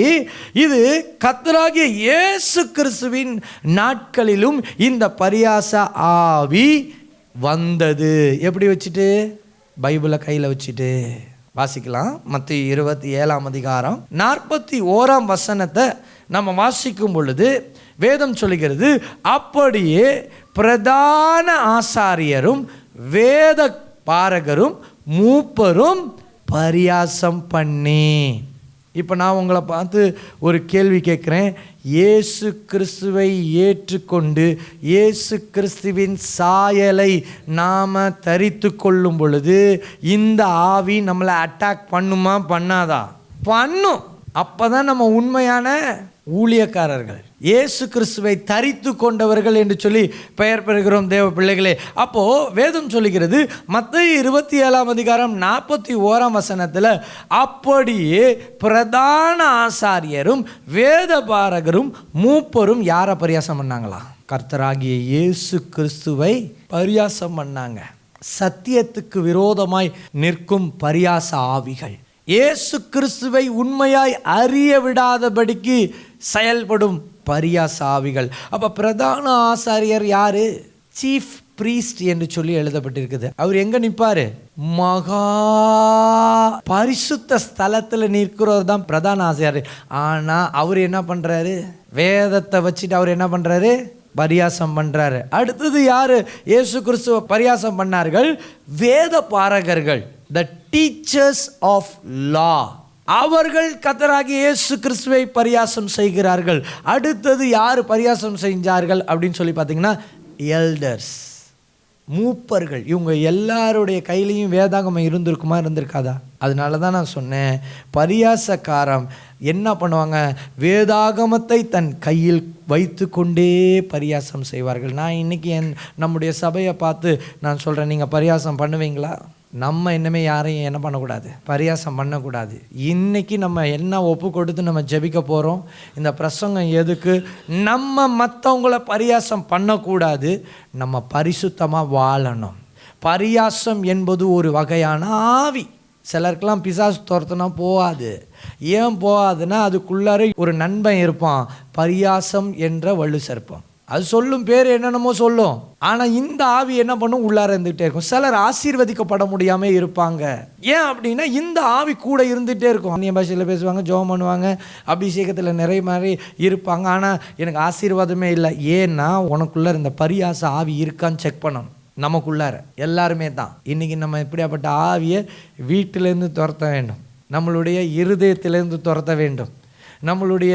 இது கர்த்தராகிய இயேசு கிறிஸ்துவின் நாட்களிலும் இந்த பரியாச ஆவி வந்தது. எப்படி வச்சுட்டு? பைபிளை கையில் வச்சுட்டு வாசிக்கலாம். மத்தேயு 27:41 நம்ம வாசிக்கும் பொழுது வேதம் சொல்லுகிறது, அப்படியே பிரதான ஆசாரியரும் வேத பாரகரும் மூப்பரும் பரியாசம் பண்ணி. இப்போ நான் உங்களை பார்த்து ஒரு கேள்வி கேட்குறேன். இயேசு கிறிஸ்துவை ஏற்றுக்கொண்டு இயேசு கிறிஸ்துவின் சாயலை நாம் தரித்து கொள்ளும் பொழுது இந்த ஆவி நம்மளை அட்டாக் பண்ணுமா? பண்ணாதா? பண்ணும். அப்போ தான் நம்ம உண்மையான ஊழியக்காரர்கள், இயேசு கிறிஸ்துவை தரித்து கொண்டவர்கள் என்று சொல்லி பெயர் பெறுகிறோம் தேவ பிள்ளைகளே. அப்போது வேதம் சொல்லுகிறது மத்தேயு 27:41 அப்படியே பிரதான ஆசாரியரும் வேத பாரகரும் மூப்பரும் யாரை பரியாசம் பண்ணாங்களா? கர்த்தராகிய இயேசு கிறிஸ்துவை பரியாசம் பண்ணாங்க. சத்தியத்துக்கு விரோதமாய் நிற்கும் பரியாச ஆவிகள், இயேசு கிறிஸ்துவை உண்மையாய் அறிய விடாதபடிக்கு செயல்படும் பரியாச ஆவிகள். அப்போ பிரதான ஆசாரியர் யாரு? சீஃப் பிரீஸ்ட் என்று சொல்லி எழுதப்பட்டிருக்குது. அவர் எங்க நிற்பாரு? மகா பரிசுத்த ஸ்தலத்தில் நிற்கிறவர் தான் பிரதான ஆசாரியர். ஆனால் அவர் என்ன பண்றாரு? வேதத்தை வச்சுட்டு அவர் என்ன பண்றாரு? பரியாசம் பண்றாரு. அடுத்தது யாரு இயேசு கிறிஸ்துவை பரியாசம் பண்ணார்கள்? வேத பாரகர்கள், the teachers of law. அவர்கள் கர்த்தராகிய இயேசு கிறிஸ்துவை பரியாசம் செய்கிறார்கள். அடுத்தது யார் பரியாசம் செஞ்சார்கள் அப்படின்னு சொல்லி பார்த்தீங்கன்னா எல்டர்ஸ், மூப்பர்கள். இவங்க எல்லாருடைய கையிலையும் வேதாகமம் இருந்திருக்குமா? இருந்திருக்காதா? அதனால தான் நான் சொன்னேன், பரியாசக்காரம் என்ன பண்ணுவாங்க? வேதாகமத்தை தன் கையில் வைத்து கொண்டே பரியாசம் செய்வார்கள். நான் இன்றைக்கி நம்முடைய சபையை பார்த்து நான் சொல்கிறேன், நீங்கள் பரியாசம் பண்ணுவீங்களா? நம்ம இன்னுமே யாரையும் என்ன பண்ணக்கூடாது? பரியாசம் பண்ணக்கூடாது. இன்றைக்கி நம்ம என்ன ஒப்பு கொடுத்து நம்ம ஜெபிக்க போகிறோம்? இந்த பிரசங்கம் எதுக்கு? நம்ம மற்றவங்கள பரியாசம் பண்ணக்கூடாது, நம்ம பரிசுத்தமாக வாழணும். பரியாசம் என்பது ஒரு வகையான ஆவி. சிலருக்கெல்லாம் பிசாசு துரத்துனா போகாது. ஏன் போகாதுன்னா அதுக்குள்ளார ஒரு நண்பன் இருப்பான், பரியாசம் என்ற வலு சர்ப்பம். அது சொல்லும் பேர் என்னென்னமோ சொல்லும். ஆனால் இந்த ஆவி என்ன பண்ணும்? உள்ளார இருந்துகிட்டே இருக்கும். சிலர் ஆசீர்வதிக்கப்பட முடியாமல் இருப்பாங்க. ஏன் அப்படின்னா இந்த ஆவி கூட இருந்துகிட்டே இருக்கும். அந்நிய பாஷையில் பேசுவாங்க, ஜெபம் பண்ணுவாங்க, அபிஷேகத்தில் நிறைய மாதிரி இருப்பாங்க. ஆனால் எனக்கு ஆசீர்வாதமே இல்லை. ஏன்னா உனக்குள்ளே இந்த பரியாச ஆவி இருக்கான்னு செக் பண்ணணும். நமக்குள்ளார எல்லாருமே தான். இன்றைக்கி நம்ம இப்படியாப்பட்ட ஆவியை வீட்டிலேருந்து துரத்த வேண்டும், நம்மளுடைய இருதயத்திலேருந்து துரத்த வேண்டும், நம்மளுடைய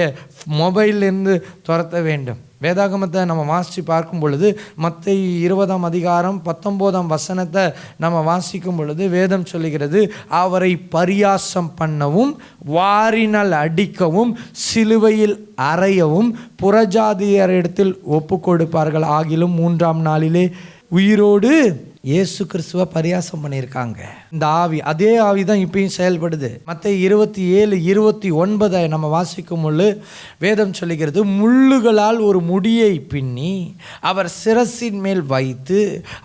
மொபைல்லேருந்து துரத்த வேண்டும். வேதாகமத்தை நம்ம வாசித்து பார்க்கும் பொழுது மத்தேயு 20ஆம் அதிகாரம் 19ஆம் வசனத்தை நம்ம வாசிக்கும் பொழுது வேதம் சொல்லுகிறது, அவரை பரியாசம் பண்ணவும் வாரினால் அடிக்கவும் சிலுவையில் அறையவும் புறஜாதியரிடத்தில் ஒப்பு கொடுப்பார்கள், ஆகிலும் 3ஆம் நாளிலே உயிரோடு இயேசு கிறிஸ்துவை பரியாசம் பண்ணியிருக்காங்க. இந்த ஆவி, அதே ஆவி தான் இப்பயும் செயல்படுது. மத்தேயு 27:29 நம்ம வாசிக்கும் பொழுது வேதம் சொல்லுகிறது, முள்ளுகளால் ஒரு முடியை பின்னி அவர் சிரசின் மேல் வைத்து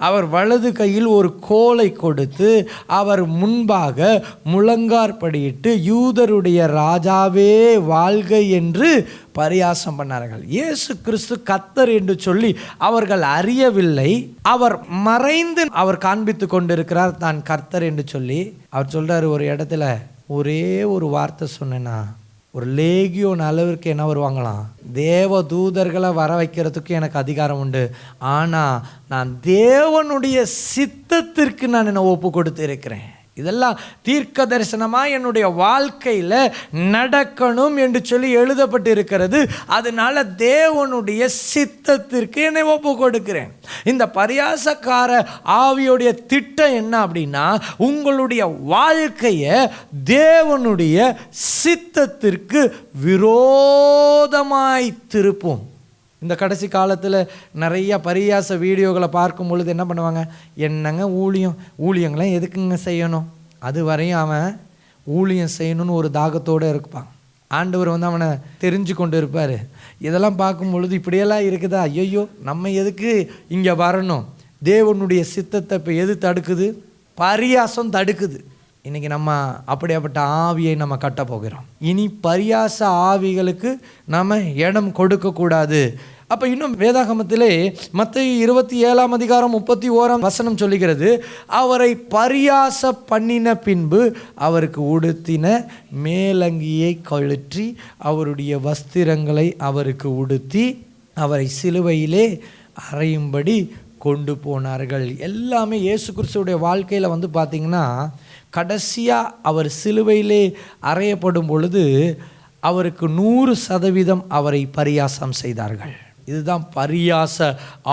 அவர் வலது கையில் ஒரு கோலை கொடுத்து அவர் முன்பாக முழங்காற்படியிட்டு யூதருடைய ராஜாவே வாழ்க என்று பரியாசம் பண்ணார்கள். இயேசு கிறிஸ்து கர்த்தர் என்று சொல்லி அவர்கள் அறியவில்லை. அவர் மறைந்து அவர் காண்பித்து கொண்டிருக்கிறார் தான் கர்த்தர் என்று சொல்லி. அவர் சொல்றாரு, ஒரு இடத்துல ஒரே ஒரு வார்த்தை சொன்னேன்னா ஒரு லேகியோன் அளவிற்கு என்ன வருவாங்களாம், தேவ தூதர்களை வர வைக்கிறதுக்கு எனக்கு அதிகாரம் உண்டு, ஆனால் நான் தேவனுடைய சித்தத்திற்கு நான் என்ன ஒப்பு கொடுத்து இருக்கிறேன். இதெல்லாம் தீர்க்க தரிசனமாக என்னுடைய வாழ்க்கையில் நடக்கணும் என்று சொல்லி எழுதப்பட்டு இருக்கிறது. அதனால தேவனுடைய சித்தத்திற்கு என்னை ஒப்பு கொடுக்கிறேன். இந்த பரியாசக்கார ஆவியுடைய திட்டம் என்ன அப்படின்னா, உங்களுடைய வாழ்க்கையை தேவனுடைய சித்தத்திற்கு விரோதமாய் திருப்பும். இந்த கடைசி காலத்தில் நிறைய பரியாச வீடியோகளை பார்க்கும் பொழுது என்ன பண்ணுவாங்க, என்னங்க ஊழியங்களாம் எதுக்குங்க செய்யணும், அது வரையும் அவன் ஊழியம் செய்யணும்னு ஒரு தாகத்தோடு இருப்பான். ஆண்டவர் அவனை தெரிஞ்சு கொண்டு இருப்பார். இதெல்லாம் பார்க்கும் பொழுது இப்படியெல்லாம் இருக்குதா, ஐயோ நம்ம எதுக்கு இங்கே வரணும். தேவனுடைய சித்தத்தை இப்போ எது தடுக்குது, பரியாசம் தடுக்குது. இன்றைக்கி நம்ம அப்படியாப்பட்ட ஆவியை நம்ம கட்ட போகிறோம். இனி பரியாச ஆவிகளுக்கு நம்ம இடம் கொடுக்கக்கூடாது. அப்போ இன்னும் வேதாகமத்திலே மத்தேயு 27ஆம் அதிகாரம் 31ஆம் வசனம் சொல்லுகிறது, அவரை பரியாச பண்ணின பின்பு அவருக்கு உடுத்தின மேலங்கியை கழற்றி அவருடைய வஸ்திரங்களை அவருக்கு உடுத்தி அவரை சிலுவையிலே அறையும்படி கொண்டு போனார்கள். எல்லாமே இயேசு கிறிஸ்துவுடைய வாழ்க்கையில் பார்த்திங்கன்னா, கடைசியாக அவர் சிலுவையிலே அறையப்படும் பொழுது அவருக்கு 100% அவரை பரியாசம் செய்தார்கள். இதுதான் பரியாச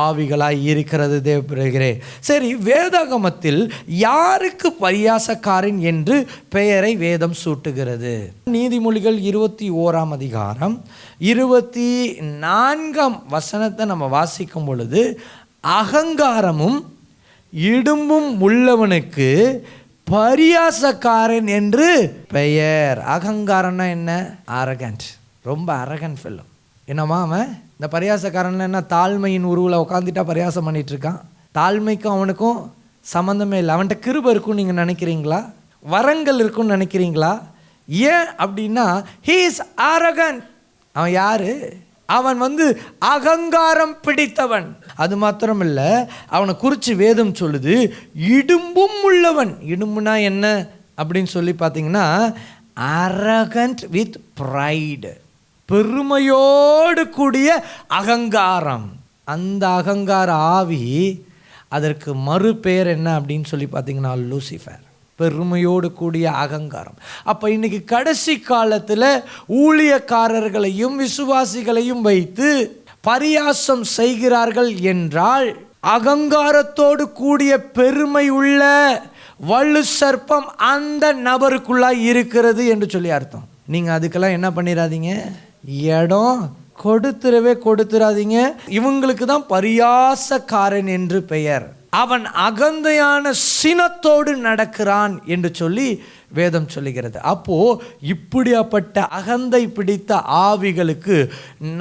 ஆவிகளாய் இருக்கிறது தேவபிள்ளைகளே. சரி, வேதாகமத்தில் யாருக்கு பரியாசக்காரன் என்று பெயரை வேதம் சூட்டுகிறது? நீதிமொழிகள் 21ஆம் அதிகாரம் 24ஆம் வசனத்தை நம்ம வாசிக்கும் பொழுது, அகங்காரமும் இடும்பும் உள்ளவனுக்கு பரியாசக்காரன் என்று பெயர். அகங்காரம்னா என்ன? அரகண்ட், ரொம்ப அரகண்ட் ஃபெல்லோ. என்னம்மா அவன் இந்த பரியாசக்காரன் என்ன தாழ்மையின் உருவில் உட்காந்துட்டா பரியாசம் பண்ணிட்டு இருக்கான்? தாழ்மைக்கும் அவனுக்கும் சம்மந்தமே இல்லை. அவன்கிட்ட கிருபை இருக்குன்னு நீங்கள் நினைக்கிறீங்களா? வரங்கள் இருக்குன்னு நினைக்கிறீங்களா? ஏன் அப்படின்னா, he is arrogant. அவன் யாரு? அவன் அகங்காரம் பிடித்தவன். அது மாத்திரம் இல்லை, அவனை குறித்து வேதம் சொல்லுது இடும்பும் உள்ளவன். இடும்புனா என்ன அப்படின்னு சொல்லி பார்த்தீங்கன்னா, அரகண்ட் வித் ப்ரைடு, பெருமையோடு கூடிய அகங்காரம். அந்த அகங்கார ஆவி, அதற்கு மறு பெயர் என்ன அப்படின்னு சொல்லி பார்த்தீங்கன்னா லூசிஃபர், பெருமையோடு கூடிய அகங்காரம். அப்போ இன்னைக்கு கடைசி காலத்தில் ஊழியக்காரர்களையும் விசுவாசிகளையும் வைத்து பரியாசம் செய்கிறார்கள் என்றால், அகங்காரத்தோடு கூடிய பெருமை உள்ள வலு சர்ப்பம் அந்த நபருக்குள்ளாய் இருக்கிறது என்று சொல்லி அர்த்தம். நீங்கள் அதுக்கெல்லாம் என்ன பண்ணிடாதீங்க, இடம் கொடுத்துடாதீங்க. இவங்களுக்கு தான் பரியாசக்காரன் என்று பெயர். அவன் அகந்தையான சினத்தோடு நடக்கிறான் என்று சொல்லி வேதம் சொல்லுகிறது. அப்போ இப்படியாப்பட்ட அகந்தை பிடித்த ஆவிகளுக்கு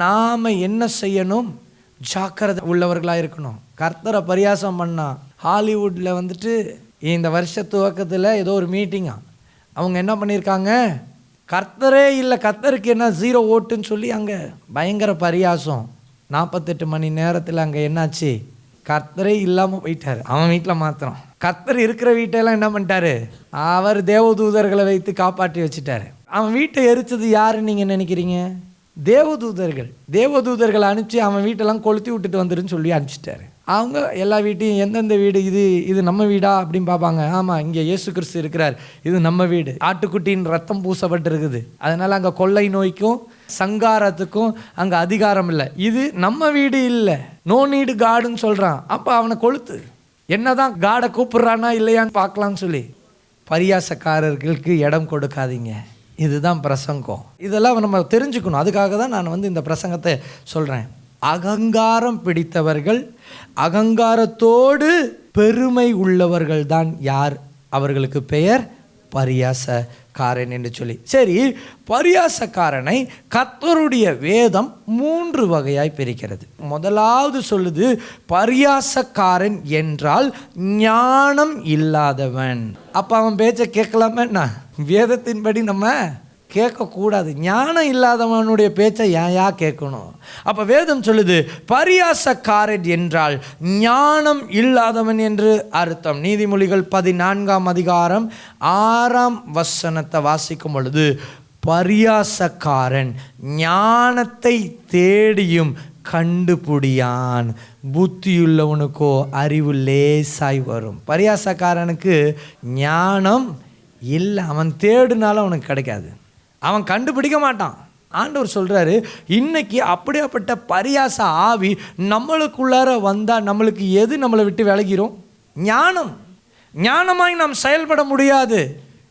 நாம் என்ன செய்யணும்? ஜாக்கிரதை உள்ளவர்களாக இருக்கணும். கர்த்தரை பரியாசம் பண்ணா, ஹாலிவுட்டில் இந்த வருஷ துவக்கத்தில் ஏதோ ஒரு மீட்டிங்கா, அவங்க என்ன பண்ணியிருக்காங்க, கர்த்தரே இல்லை, கர்த்தருக்கு என்ன 0 ஓட்டுன்னு சொல்லி அங்கே பயங்கர பரியாசம். 48 மணி நேரத்தில் அங்கே என்னாச்சு, கர்த்தரே இல்லாமல் போயிட்டார். அவன் வீட்டில் மாத்திரம் கர்த்தர் இருக்கிற வீட்டெல்லாம் என்ன பண்ணிட்டாரு, அவர் தேவதூதர்களை வைத்து காப்பாற்றி வச்சுட்டாரு. அவன் வீட்டை எரிச்சது யாருன்னு நீங்கள் நினைக்கிறீங்க? தேவதூதர்கள் அனுப்பிச்சு அவன் வீட்டெல்லாம் கொளுத்தி விட்டுட்டு வந்துருன்னு சொல்லி அனுப்பிச்சிட்டாரு. அவங்க எல்லா வீட்டையும் எந்தெந்த வீடு இது நம்ம வீடா அப்படின்னு பார்ப்பாங்க. ஆமாம், இங்கே இயேசு கிறிஸ்து இருக்கிறார், இது நம்ம வீடு. ஆட்டுக்குட்டியின் ரத்தம் பூசப்பட்டு இருக்குது, அதனால் அங்கே கொள்ளை நோய்க்கும் சங்காரத்துக்கும் அங்கே அதிகாரம் இல்லை. இது நம்ம வீடு இல்லை, நோ நீடு காடுன்னு சொல்கிறான். அப்போ அவனை கொளுத்து, என்னதான் காடை கூப்பிட்றானா இல்லையான்னு பார்க்கலான்னு சொல்லி. பரியாசக்காரர்களுக்கு இடம் கொடுக்காதீங்க. இதுதான் பிரசங்கம். இதெல்லாம் நம்ம தெரிஞ்சுக்கணும். அதுக்காக தான் நான் இந்த பிரசங்கத்தை சொல்கிறேன். அகங்காரம் பிடித்தவர்கள், அகங்காரத்தோடு பெருமை உள்ளவர்கள் தான் யார்? அவர்களுக்கு பெயர் பரியாசக்காரன் என்று சொல்லி. சரி, பரியாசக்காரனை கர்த்தருடைய வேதம் 3 வகையாய் பிரிக்கிறது. முதலாவது சொல்லுது, பரியாசக்காரன் என்றால் ஞானம் இல்லாதவன். அப்போ அவன் பேச்சை கேட்கலாமேண்ணா? வேதத்தின்படி நம்ம கேட்கக்கூடாது. ஞானம் இல்லாதவனுடைய பேச்சை ஏன் கேட்கணும்? அப்போ வேதம் சொல்லுது, பரியாசக்காரன் என்றால் ஞானம் இல்லாதவன் என்று அர்த்தம். நீதிமொழிகள் 14ஆம் அதிகாரம் 6ஆம் வசனத்தை வாசிக்கும் பொழுது, பரியாசக்காரன் ஞானத்தை தேடியும் கண்டுபிடியான், புத்தியுள்ளவனுக்கோ அறிவு லேசாய் வரும். பரியாசக்காரனுக்கு ஞானம் இல்லை, அவன் தேடினாலும் அவனுக்கு கிடைக்காது, அவன் கண்டுபிடிக்க மாட்டான். ஆண்டவர் சொல்கிறாரு, இன்னைக்கு அப்படியாப்பட்ட பரியாச ஆவி நம்மளுக்குள்ளார வந்தால் நம்மளுக்கு எது நம்மளை விட்டு விலகிறோம்? ஞானமாய் நாம் செயல்பட முடியாது.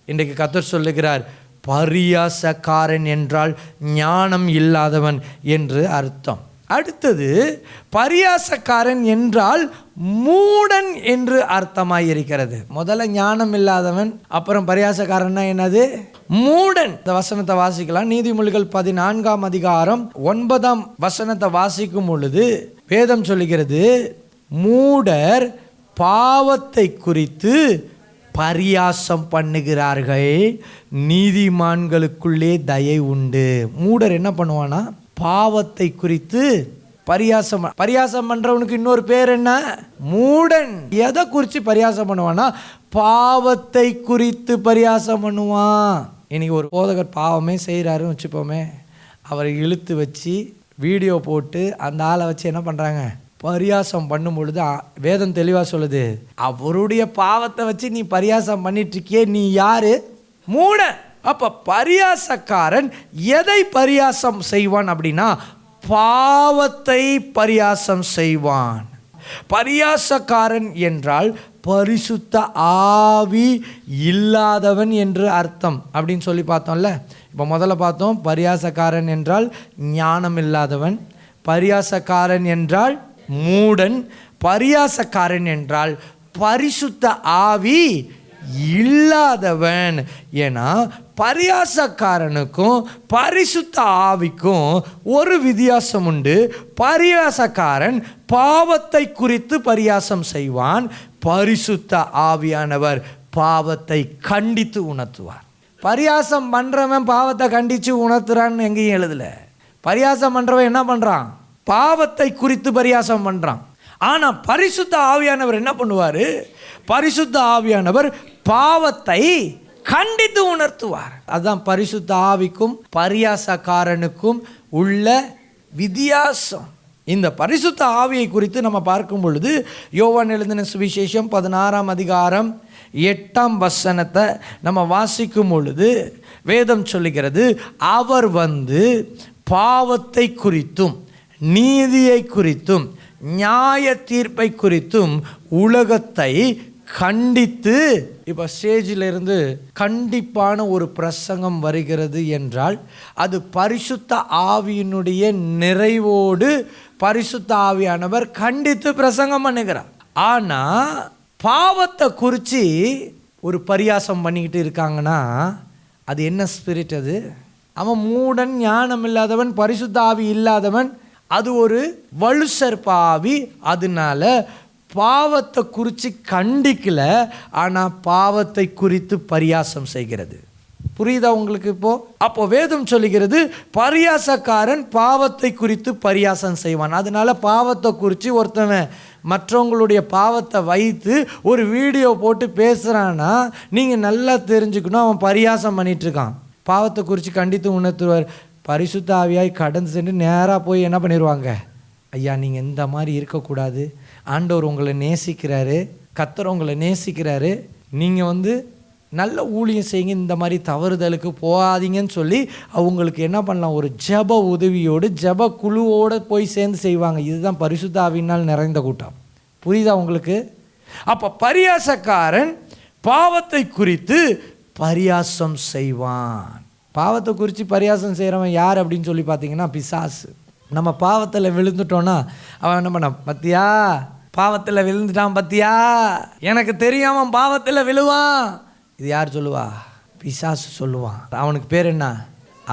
இன்றைக்கு கர்த்தர் சொல்லுகிறார், பரியாசக்காரன் என்றால் ஞானம் இல்லாதவன் என்று அர்த்தம். அடுத்தது, பரியாசக்காரன் என்றால் மூடன் என்று அர்த்தமாயிருக்கிறது. முதல்ல ஞானம் இல்லாதவன், அப்புறம் பரியாசக்காரன்னா என்னது? மூடன். இந்த வசனத்தை வாசிக்கலாம். நீதிமொழிகள் 14ஆம் அதிகாரம் 9ஆம் வசனத்தை வாசிக்கும் பொழுது வேதம் சொல்லுகிறது, மூடர் பாவத்தை குறித்து பரியாசம் பண்ணுகிறார்கள், நீதிமான்களுக்குள்ளே தயை உண்டு. மூடர் என்ன பண்ணுவானா? பாவத்தை குறித்து பரியாசம் பண்றவனுக்கு இன்னொரு பேர் என்ன? மூடன். எதை குறித்து பரியாசம் பண்ணுவானா? பாவத்தை குறித்து பரியாசம் பண்ணுவான். இன்னைக்கு ஒரு போதகர் பாவமே செய்கிறாருன்னு வச்சுப்போமே, அவரை இழுத்து வச்சு வீடியோ போட்டு அந்த ஆளை வச்சு என்ன பண்ணுறாங்க? பரியாசம் பண்ணும் பொழுது வேதம் தெளிவாக சொல்லுது, அவருடைய பாவத்தை வச்சு நீ பரியாசம் பண்ணிட்டு இருக்கியே, நீ யாரு? மூடன். அப்போ பரியாசக்காரன் எதை பரியாசம் செய்வான் அப்படின்னா, பாவத்தை பரியாசம் செய்வான். பரியாசக்காரன் என்றால் பரிசுத்த ஆவி இல்லாதவன் என்று அர்த்தம் அப்படின்னு சொல்லி பார்த்தோம்ல. இப்போ முதல்ல பார்த்தோம், பரியாசக்காரன் என்றால் ஞானம் இல்லாதவன், பரியாசக்காரன் என்றால் மூடன், பரியாசக்காரன் என்றால் பரிசுத்த ஆவி இல்லாதவன். ஏன்னா பரியாசக்காரனுக்கும் பரிசுத்த ஆவிக்கும் ஒரு வித்தியாசம் உண்டு. பரியாசக்காரன் பாவத்தை குறித்து பரியாசம் செய்வான், பரிசுத்த ஆவியானவர் பாவத்தை கண்டித்து உணர்த்துவார். பரியாசம் பண்றவன் பாவத்தை கண்டித்து உணர்த்துறான்னு எங்கேயும் எழுதல. பரியாசம் பண்றவன் என்ன பண்றான்? பாவத்தை குறித்து பரியாசம் பண்றான். ஆனா பரிசுத்த ஆவியானவர் என்ன பண்ணுவாரு? பரிசுத்த ஆவியானவர் பாவத்தை கண்டித்து உணர்த்துவார். அதுதான் பரிசுத்த ஆவிக்கும் பரியாசக்காரனுக்கும் உள்ள வித்தியாசம். இந்த பரிசுத்த ஆவியை குறித்து நம்ம பார்க்கும் பொழுது யோவான் எழுதின சுவிசேஷம் 16ஆம் அதிகாரம் 8ஆம் வசனத்தை நம்ம வாசிக்கும் பொழுது வேதம் சொல்லுகிறது, அவர் வந்து பாவத்தை குறித்தும் நீதியை குறித்தும் நியாய தீர்ப்பை குறித்தும் உலகத்தை கண்டித்து. இப்போ ஸ்டேஜில் இருந்து கண்டிப்பான ஒரு பிரசங்கம் வருகிறது என்றால் அது பரிசுத்த ஆவியினுடைய நிறைவோடு பரிசுத்த ஆவியானவர் கண்டித்து பிரசங்கம் பண்ணுகிறார். ஆனால் பாவத்தை குறித்து ஒரு பரியாசம் பண்ணிக்கிட்டு இருக்காங்கன்னா அது என்ன ஸ்பிரிட்? அது அவன் மூடன், ஞானம் இல்லாதவன், பரிசுத்த ஆவி இல்லாதவன். அது ஒரு வலுசற்ப ஆவி. அதனால பாவத்தை குறித்து கண்டிக்கல, ஆனால் பாவத்தை குறித்து பரியாசம் செய்கிறது. புரியுதா உங்களுக்கு இப்போ? அப்போ வேதம் சொல்லுகிறது, பரியாசக்காரன் பாவத்தை குறித்து பரியாசம் செய்வான். அதனால பாவத்தை குறித்து ஒருத்தவன் மற்றவங்களுடைய பாவத்தை வைத்து ஒரு வீடியோ போட்டு பேசுகிறான்னா நீங்கள் நல்லா தெரிஞ்சுக்கணும், அவன் பரியாசம் பண்ணிட்டு இருக்கான். பாவத்தை குறித்து கண்டித்து உணர்த்துவார். பரிசுத்த ஆவியாய் கடந்து சென்று நேராக போய் என்ன பண்ணிடுவாங்க? ஐயா நீங்கள் இந்த மாதிரி இருக்கக்கூடாது, ஆண்டவர் உங்களை நேசிக்கிறாரு, கர்த்தர் உங்களை நேசிக்கிறாரு, நீங்கள் நல்ல ஊழியம் செய்யுங்க, இந்த மாதிரி தவறுதலுக்கு போகாதீங்கன்னு சொல்லி அவங்களுக்கு என்ன பண்ணலாம், ஒரு ஜெப உதவியோடு ஜெப குழுவோடு போய் சேர்ந்து செய்வாங்க. இதுதான் பரிசுத்த ஆவியினால் நிறைந்த கூட்டம். புரியுதா உங்களுக்கு? அப்போ பரியாசக்காரன் பாவத்தை குறித்து பரியாசம் செய்வான். பாவத்தை குறித்து பரியாசம் செய்கிறவன் யார் அப்படின்னு சொல்லி பார்த்தீங்கன்னா பிசாசு. நம்ம பாவத்தில் விழுந்துட்டோன்னா அவன் என்ன பண்ண, பத்தியா பாவத்தில் விழுந்துட்டான், பத்தியா எனக்கு தெரியாமல் பாவத்தில் விழுவான். இது யார் சொல்லுவா? பிசாசு சொல்லுவான். அவனுக்கு பேர் என்ன?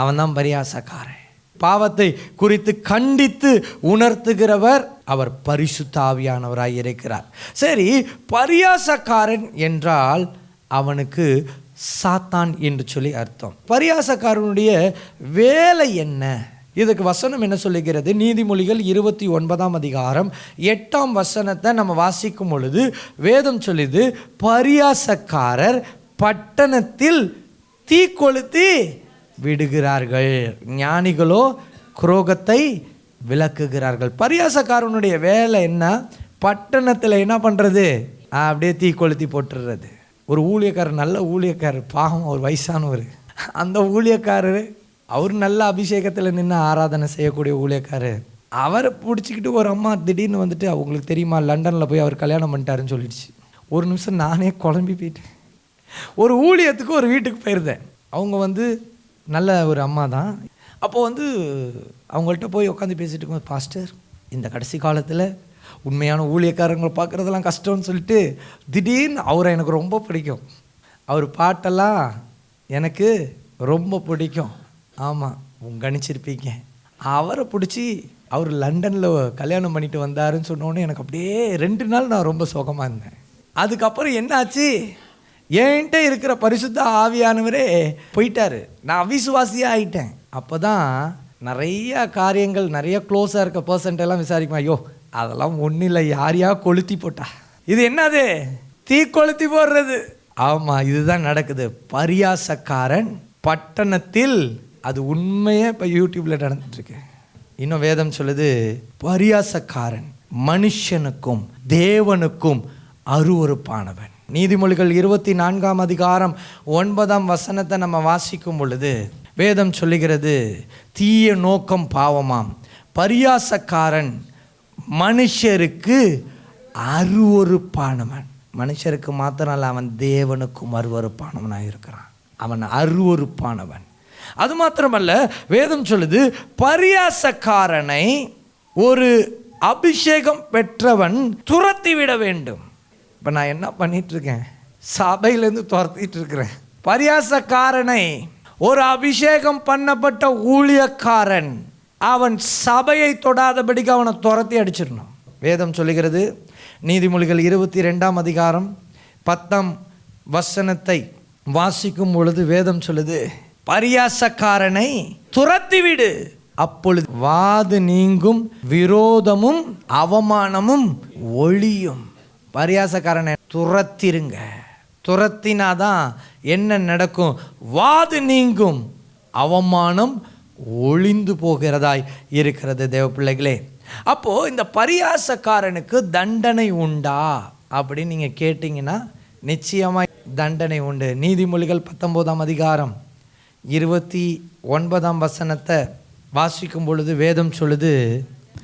அவன் தான் பரியாசக்காரன். பாவத்தை குறித்து கண்டித்து உணர்த்துகிறவர் அவர் பரிசுத்த ஆவியானவராய் இருக்கிறார். சரி, பரியாசக்காரன் என்றால் அவனுக்கு சாத்தான் என்று சொல்லி அர்த்தம். பரியாசக்காரனுடைய வேலை என்ன? இதுக்கு வசனம் என்ன சொல்லுகிறது? நீதிமொழிகள் 29ஆம் அதிகாரம் 8ஆம் வசனத்தை நம்ம வாசிக்கும் பொழுது வேதம் சொல்லுது, பரியாசக்காரர் பட்டணத்தில் தீ கொளுத்தி விடுகிறார்கள், ஞானிகளோ குரோகத்தை விளக்குகிறார்கள். பரியாசக்காரனுடைய வேலை என்ன? பட்டணத்தில் என்ன பண்ணுறது? அப்படியே தீ கொளுத்தி போட்டுடுறது. ஒரு ஊழியக்காரர், நல்ல ஊழியக்காரர், பாவம் ஒரு வயசானவர், அந்த ஊழியக்காரர் அவர் நல்ல அபிஷேகத்தில் நின்று ஆராதனை செய்யக்கூடிய ஊழியக்காரர், அவரை பிடிச்சிக்கிட்டு ஒரு அம்மா திடீர்னு வந்துட்டு, அவங்களுக்கு தெரியுமா லண்டனில் போய் அவர் கல்யாணம் பண்ணிட்டாருன்னு சொல்லிடுச்சு. ஒரு நிமிஷம் நானே குழம்பி போயிட்டேன். ஒரு ஊழியத்துக்கு ஒரு வீட்டுக்கு போயிருந்தேன். அவங்க நல்ல ஒரு அம்மா தான். அப்போது அவங்கள்ட்ட போய் உட்காந்து பேசிகிட்டு இருக்கோம், பாஸ்டர் இந்த கடைசி காலத்தில் உண்மையான ஊழியக்காரங்களை பார்க்குறதெல்லாம் கஷ்டம்னு சொல்லிட்டு திடீர்னு அவரை எனக்கு ரொம்ப பிடிக்கும், அவர் பாட்டெல்லாம் எனக்கு ரொம்ப பிடிக்கும். ஆமாம், கணிச்சிருப்பீங்க. அவரை பிடிச்சி அவர் லண்டனில் கல்யாணம் பண்ணிட்டு வந்தாருன்னு சொன்னோன்னே எனக்கு அப்படியே 2 நாள் நான் ரொம்ப சோகமாக இருந்தேன். அதுக்கப்புறம் என்னாச்சு, என்கிட்ட இருக்கிற பரிசுத்த ஆவியானவரே போயிட்டாரு, நான் அவிசுவாசியாக ஆகிட்டேன். அப்போ தான் நிறைய காரியங்கள், நிறைய க்ளோஸாக இருக்க பர்சன்ட்டெல்லாம் விசாரிக்கும், ஐயோ அதெல்லாம் ஒன்றும் இல்லை, யாரையா கொளுத்தி போட்டா, இது என்னது தீ கொளுத்தி போடுறது. ஆமாம், இதுதான் நடக்குது. பரியாசக்காரன் பட்டணத்தில், அது உண்மையே இப்போ யூடியூப்பில் நடந்துட்டுருக்கு. இன்னும் வேதம் சொல்லுது, பரியாசக்காரன் மனுஷனுக்கும் தேவனுக்கும் அருவருப்பானவன். நீதிமொழிகள் 24ஆம் அதிகாரம் 9ஆம் வசனத்தை நம்ம வாசிக்கும் பொழுது வேதம் சொல்லுகிறது, தீய நோக்கம் பாவமாம், பரியாசக்காரன் மனுஷருக்கு அருவருப்பானவன். மனுஷருக்கு மாத்திரம் அல்ல, அவன் தேவனுக்கும் அருவருப்பானவனாக இருக்கிறான். அவன் அருவருப்பானவன். அது மாத்திரமல்ல, வேதம் சொல்லுது, பரியாசக்காரனை ஒரு அபிஷேகம் பெற்றவன் துரத்தி விட வேண்டும். இப்போ நான் என்ன பண்ணிகிட்ருக்கேன், சபையிலேருந்து துரத்திட்டு இருக்கிறேன். பரியாசக்காரனை ஒரு அபிஷேகம் பண்ணப்பட்ட ஊழியக்காரன் அவன் சபையை தொடாதபடிக்கு அவனை துரத்தி அடிச்சிடணும். வேதம் சொல்லுகிறது, நீதிமொழிகள் 22ஆம் அதிகாரம் 10ஆம் வசனத்தை வாசிக்கும் பொழுது வேதம் சொல்லுது, பரியாசக்காரனை துரத்திவிடு, அப்பொழுது வாது நீங்கும், விரோதமும் அவமானமும் ஒழியும். பரியாசக்காரனை துரத்திருங்க. துரத்தினாதான் என்ன நடக்கும்? வாது நீங்கும், அவமானம் ஒளிந்து போகிறதாய் இருக்கிறது. தேவ பிள்ளைகளே, அப்போது இந்த பரியாசக்காரனுக்கு தண்டனை உண்டா அப்படின்னு நீங்கள் கேட்டிங்கன்னா நிச்சயமாக தண்டனை உண்டு. நீதிமொழிகள் 19ஆம் அதிகாரம் 29ஆம் வசனத்தை வாசிக்கும் பொழுது வேதம் சொல்லுது,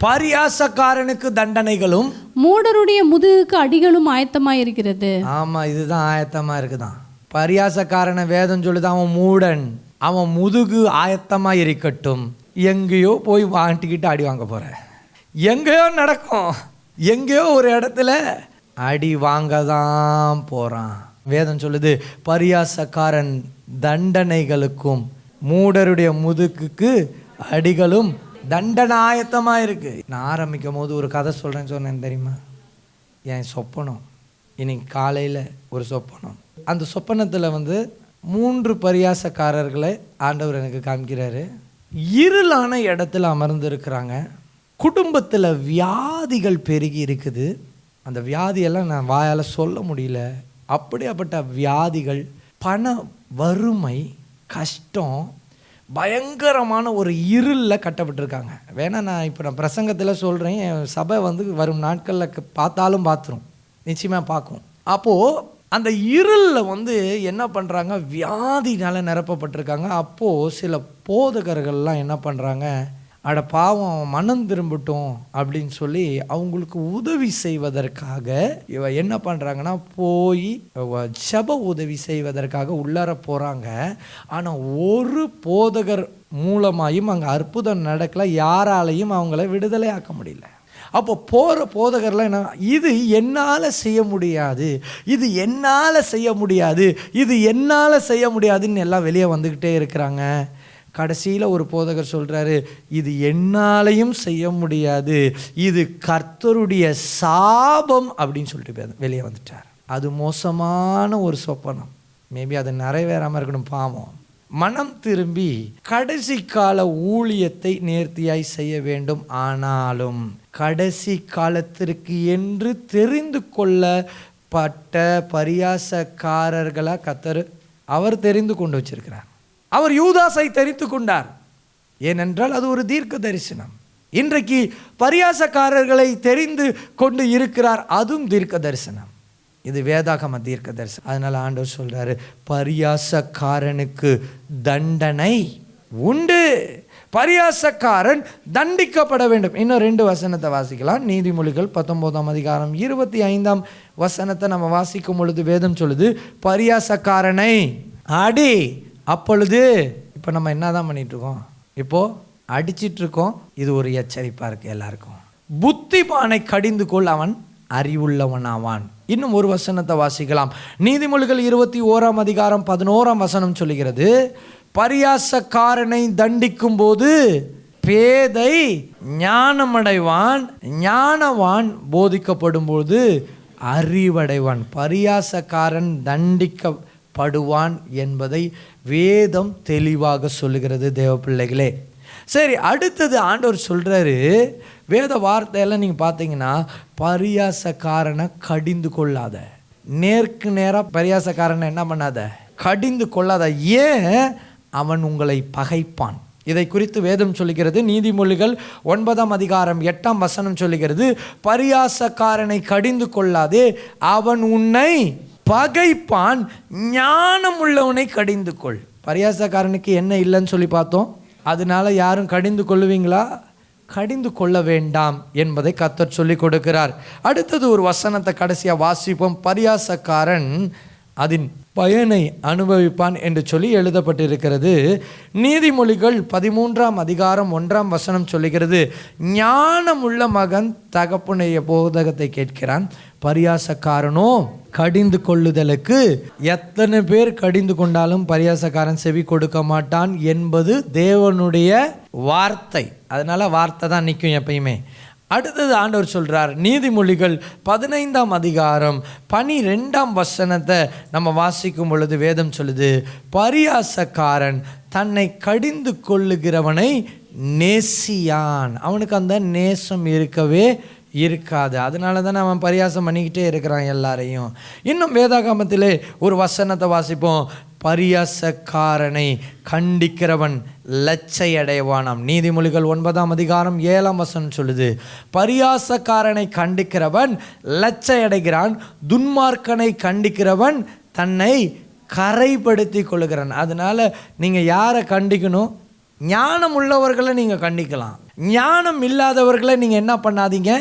பரியாசக்காரனுக்கு தண்டனைகளும் மூடருடைய முதுகுக்கு அடிகளும் ஆயத்தமாக இருக்கிறது. ஆமாம், இதுதான் ஆயத்தமாக இருக்குதான். பரியாசக்காரனை வேதம் சொல்லுது, அவன் மூடன், அவன் முதுகு ஆயத்தமாக இருக்கட்டும். எங்கேயோ போய் வாங்கிக்கிட்டு அடி வாங்க போகிற, எங்கேயோ நடக்கும், எங்கேயோ ஒரு இடத்துல அடி வாங்க தான் போகிறான். வேதம் சொல்லுது, பரியாசக்காரன் தண்டனைகளுக்கும் மூடருடைய முதுகுக்கு அடிகளும் தண்டனை ஆயத்தமாக இருக்குது. நான் ஆரம்பிக்கும் போது ஒரு கதை சொல்கிறேன்னு சொன்னேன் தெரியுமா? என் சொப்பனம் இன்னைக்கு காலையில் ஒரு சொப்பனம். அந்த சொப்பனத்தில் 3 பரியாசக்காரர்களை ஆண்டவர் எனக்கு காமிக்கிறாரு. இருளான இடத்துல அமர்ந்திருக்கிறாங்க. குடும்பத்தில் வியாதிகள் பெருகி இருக்குது. அந்த வியாதியெல்லாம் நான் வாயால் சொல்ல முடியல. அப்படியாப்பட்ட வியாதிகள், பண வறுமை, கஷ்டம், பயங்கரமான ஒரு இருளில் கட்டப்பட்டிருக்காங்க. வேணா நான் பிரசங்கத்தில் சொல்கிறேன், சபை வரும் நாட்களில் பார்த்துரும், நிச்சயமாக பார்க்கும். அப்போது அந்த இருளில் என்ன பண்ணுறாங்க, வியாதினால் நிரப்பப்பட்டிருக்காங்க. அப்போது சில போதகர்கள்லாம் என்ன பண்ணுறாங்க, அட பாவம் மனம் திரும்பட்டும் அப்படின்னு சொல்லி அவங்களுக்கு உதவி செய்வதற்காக என்ன பண்ணுறாங்கன்னா, போய் ஜெப உதவி செய்வதற்காக உள்ளார போகிறாங்க. ஆனால் ஒரு போதகர் மூலமாயும் அங்கே அற்புதம் நடக்கலை, யாராலையும் அவங்கள விடுதலை ஆக்க முடியல. அப்போ போகிற போதகர்லாம் என்ன, இது என்னால் செய்ய முடியாது, இது என்னால் செய்ய முடியாது, இது என்னால் செய்ய முடியாதுன்னு எல்லாம் வெளியே வந்துக்கிட்டே இருக்கிறாங்க. கடைசியில் ஒரு போதகர் சொல்கிறாரு, இது என்னாலையும் செய்ய முடியாது, இது கர்த்தருடைய சாபம் அப்படின்னு சொல்லிட்டு வெளியே வந்துட்டார். அது மோசமான ஒரு சொப்பனம். மேபி அது நிறைவேறாமல் இருக்கணும். பாவம் மனம் திரும்பி கடைசி கால ஊழியத்தை நேர்த்தியாய் செய்ய வேண்டும். ஆனாலும் கடைசி காலத்திற்கு என்று தெரிந்து கொள்ளப்பட்ட பரியாசக்காரர்களாக கர்த்தர் அவர் தெரிந்து கொண்டு வச்சிருக்கிறார். அவர் யூதாசை தெரிந்து கொண்டார். ஏனென்றால் அது ஒரு தீர்க்க தரிசனம். இன்றைக்கு பரியாசக்காரர்களை தெரிந்து கொண்டு இருக்கிறார், அதுவும் தீர்க்க தரிசனம். இது வேதாகம தீர்க்க தரிசனம். அதனால ஆண்டவர் சொல்றாரு, பரியாசக்காரனுக்கு தண்டனை உண்டு, பரியாசக்காரன் தண்டிக்கப்பட வேண்டும். இன்னும் 2 வசனத்தை வாசிக்கலாம். நீதிமொழிகள் 19ஆம் அதிகாரம் 25ஆம் வசனத்தை நம்ம வாசிக்கும் பொழுது வேதம் சொல்லுது, பரியாசக்காரனை அடி. அப்பொழுது இப்போ நம்ம என்ன தான் பண்ணிகிட்ருக்கோம், இப்போது அடிச்சிட்ருக்கோம். இது ஒரு எச்சரிப்பாக இருக்குது எல்லாருக்கும். புத்திமானை கடிந்து கொள், அவன் அறிவுள்ளவன் ஆவான். இன்னும் ஒரு வசனத்தை வாசிக்கலாம். நீதிமொழிகள் 21ஆம் அதிகாரம் 11ஆம் வசனம் சொல்லுகிறது, பரியாசக்காரனை தண்டிக்கும் போது பேதை ஞானமடைவான், ஞானவான் போதிக்கப்படும் போது அறிவடைவான். பரியாசக்காரன் தண்டிக்கப்படுவான் என்பதை வேதம் தெளிவாக சொல்லுகிறது தேவ பிள்ளைகளே. சரி, அடுத்தது ஆண்டவர் சொல்கிறாரு, வேத வார்த்தையெல்லாம் நீங்கள் பார்த்தீங்கன்னா, பரியாசக்காரனை கடிந்து கொள்ளாத. நேருக்கு நேராக பரியாசக்காரனை என்ன பண்ணாத, கடிந்து கொள்ளாத. ஏன்? அவன் உங்களை பகைப்பான். இதை குறித்து வேதம் சொல்லுகிறது. நீதிமொழிகள் 9ஆம் அதிகாரம் 8ஆம் வசனம் சொல்லுகிறது, பரியாசக்காரனை கடிந்து கொள்ளாதே, அவன் உன்னை பகைப்பான், ஞானம் உள்ளவனை கடிந்து கொள். பரியாசக்காரனுக்கு என்ன இல்லைன்னு சொல்லி பார்த்தோம். அதனால யாரும் கடிந்து கொள்ளுவீங்களா? கடிந்து கொள்ள வேண்டாம் என்பதை கர்த்தர் சொல்லி கொடுக்கிறார். அடுத்தது ஒரு வசனத்தை கடைசியாக வாசிப்போம். பரியாசக்காரன் அதன் பயனை அனுபவிப்பான் என்று சொல்லி எழுதப்பட்டிருக்கிறது. நீதிமொழிகள் 13ஆம் அதிகாரம் 1ஆம் வசனம் சொல்லுகிறது, ஞானமுள்ள மகன் தகப்பனுடைய போதகத்தை கேட்கிறான், பரியாசக்காரனோ கடிந்து கொள்ளுதலுக்கு. எத்தனை பேர் கடிந்து கொண்டாலும் பரியாசக்காரன் செவி கொடுக்க மாட்டான் என்பது தேவனுடைய வார்த்தை. அதனால வார்த்தை தான் நிற்கும் எப்பயுமே. அடுத்தது ஆண்டவர் சொல்கிறார், நீதிமொழிகள் 15ஆம் அதிகாரம் 12ஆம் வசனத்தை நம்ம வாசிக்கும் பொழுது வேதம் சொல்லுது, பரியாசக்காரன் தன்னை கடிந்து கொள்ளுகிறவனை நேசியான். அவனுக்கு அந்த நேசம் இருக்கவே இருக்காது. அதனால தான் அவன் பரியாசம் பண்ணிக்கிட்டே இருக்கிறான் எல்லாரையும். இன்னும் வேதாகமத்திலே ஒரு வசனத்தை வாசிப்போம், பரியாசக்காரனை கண்டிக்கிறவன் லச்சை அடைவானாம். நீதிமொழிகள் 9ஆம் அதிகாரம் 7ஆம் வசனம் சொல்லுது, பரியாசக்காரனை கண்டிக்கிறவன் லச்சை அடைகிறான், துன்மார்க்கனை கண்டிக்கிறவன் தன்னை கரைப்படுத்தி கொள்ளுகிறான். அதனால நீங்கள் யாரை கண்டிக்கணும்? ஞானம் உள்ளவர்களை நீங்கள் கண்டிக்கலாம். ஞானம் இல்லாதவர்களை நீங்கள் என்ன பண்ணாதீங்க,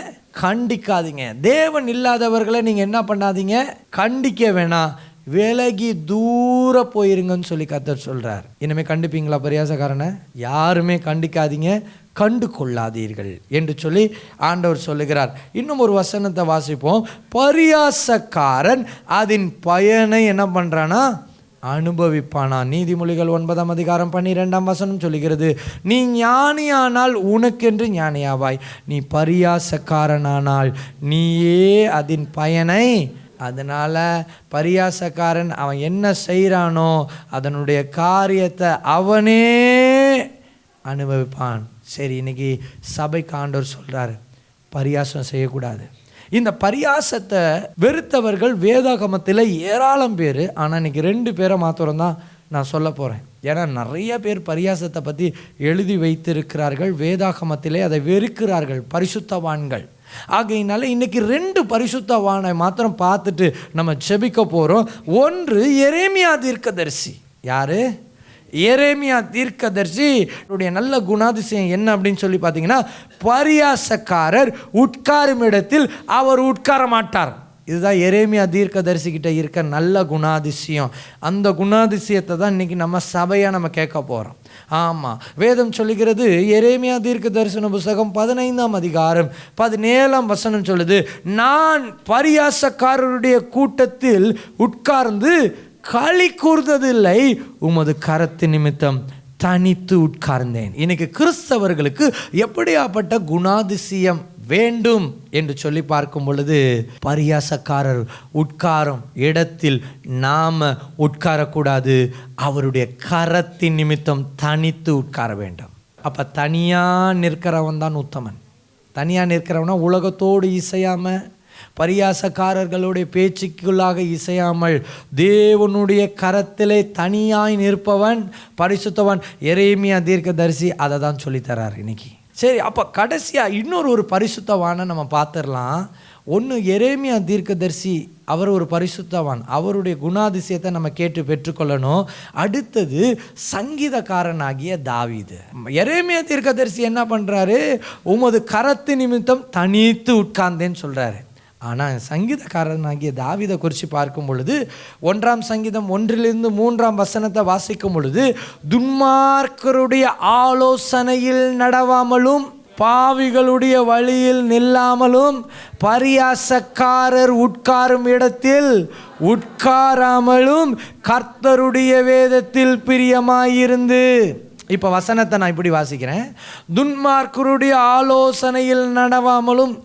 கண்டிக்காதீங்க. தேவன் இல்லாதவர்களை நீங்கள் என்ன பண்ணாதீங்க, கண்டிக்க வேணாம், விலகி தூர போயிருங்கன்னு சொல்லி கர்த்தர் சொல்கிறார். இனிமேல் கண்டிப்பீங்களா பரியாசக்காரனை? யாருமே கண்டிக்காதீங்க, கண்டு கொள்ளாதீர்கள் என்று சொல்லி ஆண்டவர் சொல்லுகிறார். இன்னும் ஒரு வசனத்தை வாசிப்போம். பரியாசக்காரன் அதன் பயனை என்ன பண்ணுறானா, அனுபவிப்பானா. நீதிமொழிகள் 9ஆம் அதிகாரம் 12ஆம் வசனம் சொல்லுகிறது, நீ ஞானியானால் உனக்கென்று ஞானியாவாய், நீ பரியாசக்காரனானால் நீயே அதன் பயனை. அதனால் பரியாசக்காரன் அவன் என்ன செய்கிறானோ அதனுடைய காரியத்தை அவனே அனுபவிப்பான். சரி, இன்னைக்கு சபைக்கு ஆண்டவர் சொல்கிறார், பரியாசம் செய்யக்கூடாது. இந்த பரியாசத்தை வெறுத்தவர்கள் வேதாகமத்தில் ஏராளம் பேர். ஆனால் இன்னைக்கு 2 பேரை மாத்திரம் தான் நான் சொல்ல போகிறேன். ஏன்னா நிறைய பேர் பரியாசத்தை பற்றி எழுதி வைத்திருக்கிறார்கள், வேதாகமத்திலே அதை வெறுக்கிறார்கள் பரிசுத்தவான்கள். ஆகையினால இன்னைக்கு 2 பரிசுத்தவானை மாத்திரம் பார்த்துட்டு நம்ம ஜெபிக்க போகிறோம். ஒன்று எரேமியா தீர்க்கதரிசி. யாரு? எரேமியா தீர்க்கதரிசி. அவருடைய நல்ல குணாதிசயம் என்ன அப்படின்னு சொல்லி பார்த்தீங்கன்னா, பரியாசக்காரர் உட்காரும் இடத்தில் அவர் உட்கார மாட்டார். இதுதான் எரேமியா தீர்க்கதரிசிக்கிட்ட இருக்க நல்ல குணாதிசயம். அந்த குணாதிசயத்தை தான் இன்றைக்கி நம்ம சபையாக நம்ம கேட்க போகிறோம். ஆமாம், வேதம் சொல்லுகிறது, எரேமியா தீர்க்க தரிசன புஸ்தகம் 15ஆம் அதிகாரம் 17ஆம் வசனம் சொல்லுது, நான் பரியாசக்காரருடைய கூட்டத்தில் உட்கார்ந்து களி கூர்ந்ததில்லை, உமது கரத்து நிமித்தம் தனித்து உட்கார்ந்தேன். இன்னைக்கு கிறிஸ்தவர்களுக்கு எப்படியாப்பட்ட குணாதிசயம் வேண்டும் என்று சொல்லி பார்க்கும் பொழுது, பரியாசக்காரர் உட்காரும் இடத்தில் நாம் உட்காரக்கூடாது, அவருடைய கரத்தின் நிமித்தம் தனித்து உட்கார வேண்டும். அப்போ தனியாக நிற்கிறவன் தான் உத்தமன். தனியாக நிற்கிறவனா உலகத்தோடு இசையாமல், பரியாசக்காரர்களுடைய பேச்சுக்குள்ளாக இசையாமல், தேவனுடைய கரத்திலே தனியாய் நிற்பவன் பரிசுத்தவன். எரேமியா தீர்க்கதரிசி அதை தான் சொல்லித்தரார் இன்னைக்கு. சரி, அப்போ கடைசியாக இன்னொரு பரிசுத்தவானை நம்ம பார்த்துடலாம். ஒன்று எரேமியா தீர்க்கதரிசி, அவர் ஒரு பரிசுத்தவான், அவருடைய குணாதிசயத்தை நம்ம கேட்டு பெற்றுக்கொள்ளணும். அடுத்தது சங்கீதக்காரனாகிய தாவீது. எரேமியா தீர்க்கதரிசி என்ன பண்ணுறாரு? உமது கரத்து நிமித்தம் தனித்து உட்கார்ந்தேன்னு சொல்கிறாரு. ஆனால் சங்கீதக்காரனாகிய தாவீதை குறித்து பார்க்கும் பொழுது, 1ஆம் சங்கீதம் 1-3 வசனத்தை வாசிக்கும் பொழுது, துன்மார்க்கருடைய ஆலோசனையில் நடவாமலும், பாவிகளுடைய வழியில் நில்லாமலும், பரியாசக்காரர் உட்காரும் இடத்தில் உட்காராமலும், கர்த்தருடைய வேதத்தில் பிரியமாயிருந்து. இப்போ வசனத்தை நான் இப்படி வாசிக்கிறேன். துன்மார்க்கருடைய ஆலோசனையில் நடவாமலும்,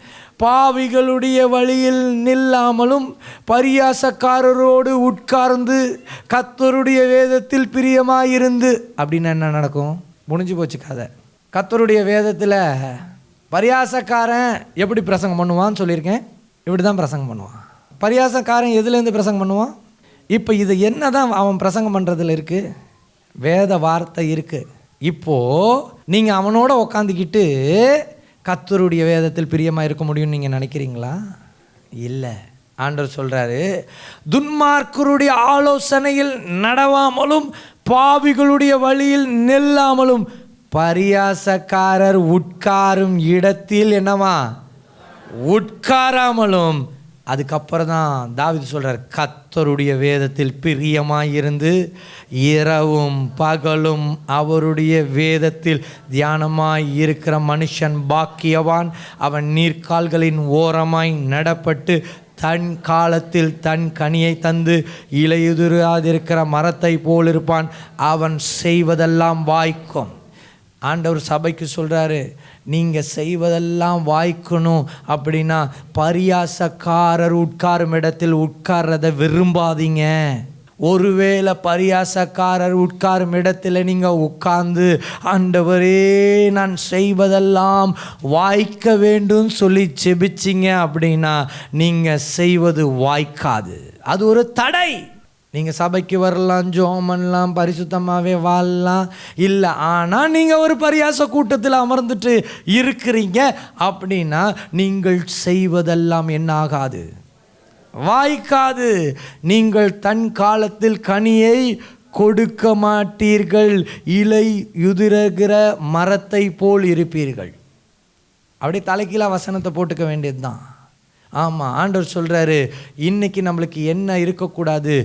பாவிகளுடைய வழியில் நில்லாமலும், பரியாசக்காரரோடு உட்கார்ந்து, கர்த்தருடைய வேதத்தில் பிரியமாயிருந்து. அப்படின்னு என்ன நடக்கும்? முடிஞ்சு போச்சு கதை. கர்த்தருடைய வேதத்தில் பரியாசக்காரன் எப்படி பிரசங்கம் பண்ணுவான்னு சொல்லியிருக்கேன். இப்படி தான் பிரசங்கம் பண்ணுவான். பரியாசக்காரன் எதுலேருந்து பிரசங்கம் பண்ணுவான்? இப்போ இது என்ன தான் அவன் பிரசங்கம் பண்ணுறதுல இருக்குது? வேத வார்த்தை இருக்குது. இப்போது நீங்கள் அவனோட உக்காந்துக்கிட்டு கர்த்தருடைய வேதத்தில் பிரியமாக இருக்க முடியும்னு நீங்கள் நினைக்கிறீங்களா? இல்லை. ஆண்டவர் சொல்கிறாரு, துன்மார்க்கருடைய ஆலோசனையில் நடவாமலும், பாவிகளுடைய வழியில் நில்லாமலும், பரியாசக்காரர் உட்காரும் இடத்தில் என்னவா உட்காராமலும். அதுக்கப்புறம் தான் தாவீது சொல்கிறார், கர்த்தருடைய வேதத்தில் பிரியமாயிருந்து இரவும் பகலும் அவருடைய வேதத்தில் தியானமாய் இருக்கிற மனுஷன் பாக்கியவான். அவன் நீர்க்கால்களின் ஓரமாய் நடப்பட்டு தன் காலத்தில் தன் கனியை தந்து இலையுதிராதிருக்கிற மரத்தை போல் இருப்பான். அவன் செய்வதெல்லாம் வாய்க்கும். ஆண்டவர் சபைக்கு சொல்கிறாரு, நீங்கள் செய்வதெல்லாம் வாய்க்கணும் அப்படின்னா பரியாசக்காரர் உட்காரும் இடத்தில் உட்கார்றதை விரும்பாதீங்க. ஒருவேளை பரியாசக்காரர் உட்காரும் இடத்துல நீங்கள் உட்கார்ந்து, ஆண்டவரே நான் செய்வதெல்லாம் வாய்க்க வேண்டும் சொல்லி ஜெபிச்சிங்க அப்படின்னா நீங்கள் செய்வது வாய்க்காது. அது ஒரு தடை. நீங்கள் சபைக்கு வரலாம், ஜெபம் பண்ணலாம், பரிசுத்தமாகவே வாழலாம், இல்லை. ஆனால் நீங்கள் ஒரு பரியாச கூட்டத்தில் அமர்ந்துட்டு இருக்கிறீங்க அப்படின்னா நீங்கள் செய்வதெல்லாம் என்ன ஆகாது? வாய்க்காது. நீங்கள் தன் காலத்தில் கனியை கொடுக்க மாட்டீர்கள், இலை உதிர்கிற மரத்தை போல் இருப்பீர்கள். அப்படியே தலைக்கீழா வசனத்தை போட்டுக்க வேண்டியது தான். ஆமாம், ஆண்டவர் சொல்கிறாரு, இன்னைக்கு நம்மளுக்கு என்ன இருக்கக்கூடாது?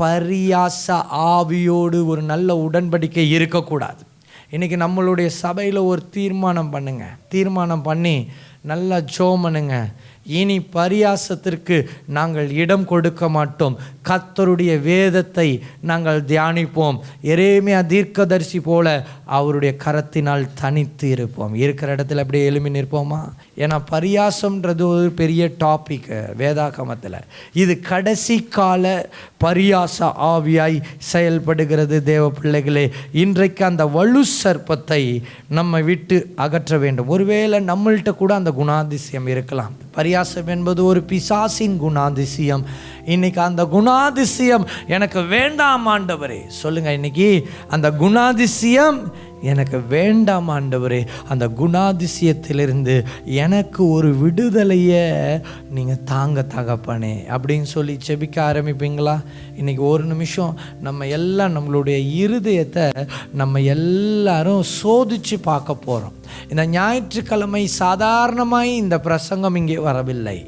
பரியாச ஆவியோடு ஒரு நல்ல உடன்படிக்கை இருக்கக்கூடாது. இன்றைக்கி நம்மளுடைய சபையில் ஒரு தீர்மானம் பண்ணுங்க. தீர்மானம் பண்ணி நல்லா ஜெபம் பண்ணுங்க. இனி பரியாசத்திற்கு நாங்கள் இடம் கொடுக்க மாட்டோம். கர்த்தருடைய வேதத்தை நாங்கள் தியானிப்போம். எரேமியா தீர்க்கதரிசி போல அவருடைய கரத்தினால் தனித்து இருப்போம். இருக்கிற இடத்துல அப்படியே எழுப்பி நிற்போமா? ஏன்னா பரியாசம்ன்றது ஒரு பெரிய டாபிக் வேதாகமத்தில். இது கடைசி கால பரியாச ஆவியாய் செயல்படுகிறது. தேவ பிள்ளைகளே, இன்றைக்கு அந்த வலு சர்ப்பத்தை நம்ம விட்டு அகற்ற வேண்டும். ஒருவேளை நம்மள்கிட்ட கூட அந்த குணாதிசயம் இருக்கலாம். பரியாசம் என்பது ஒரு பிசாசின் குணாதிசயம். இன்னைக்கு அந்த குணாதிசயம் எனக்கு வேண்டாம் ஆண்டவரே. சொல்லுங்க, இன்னைக்கு அந்த குணாதிசயம் எனக்கு வேண்டாம் ஆண்டவரே. அந்த குணாதிசயத்திலிருந்து எனக்கு ஒரு விடுதலையை நீங்கள் தாங்க தகப்பனே அப்படின்னு சொல்லி செபிக்க ஆரம்பிப்பீங்களா? இன்றைக்கி ஒரு நிமிஷம் நம்ம எல்லாம் நம்மளுடைய இருதயத்தை நம்ம எல்லாரும் சோதித்து பார்க்க போகிறோம். இந்த ஞாயிற்றுக்கிழமை சாதாரணமாய் இந்த பிரசங்கம் இங்கே வரவில்லை.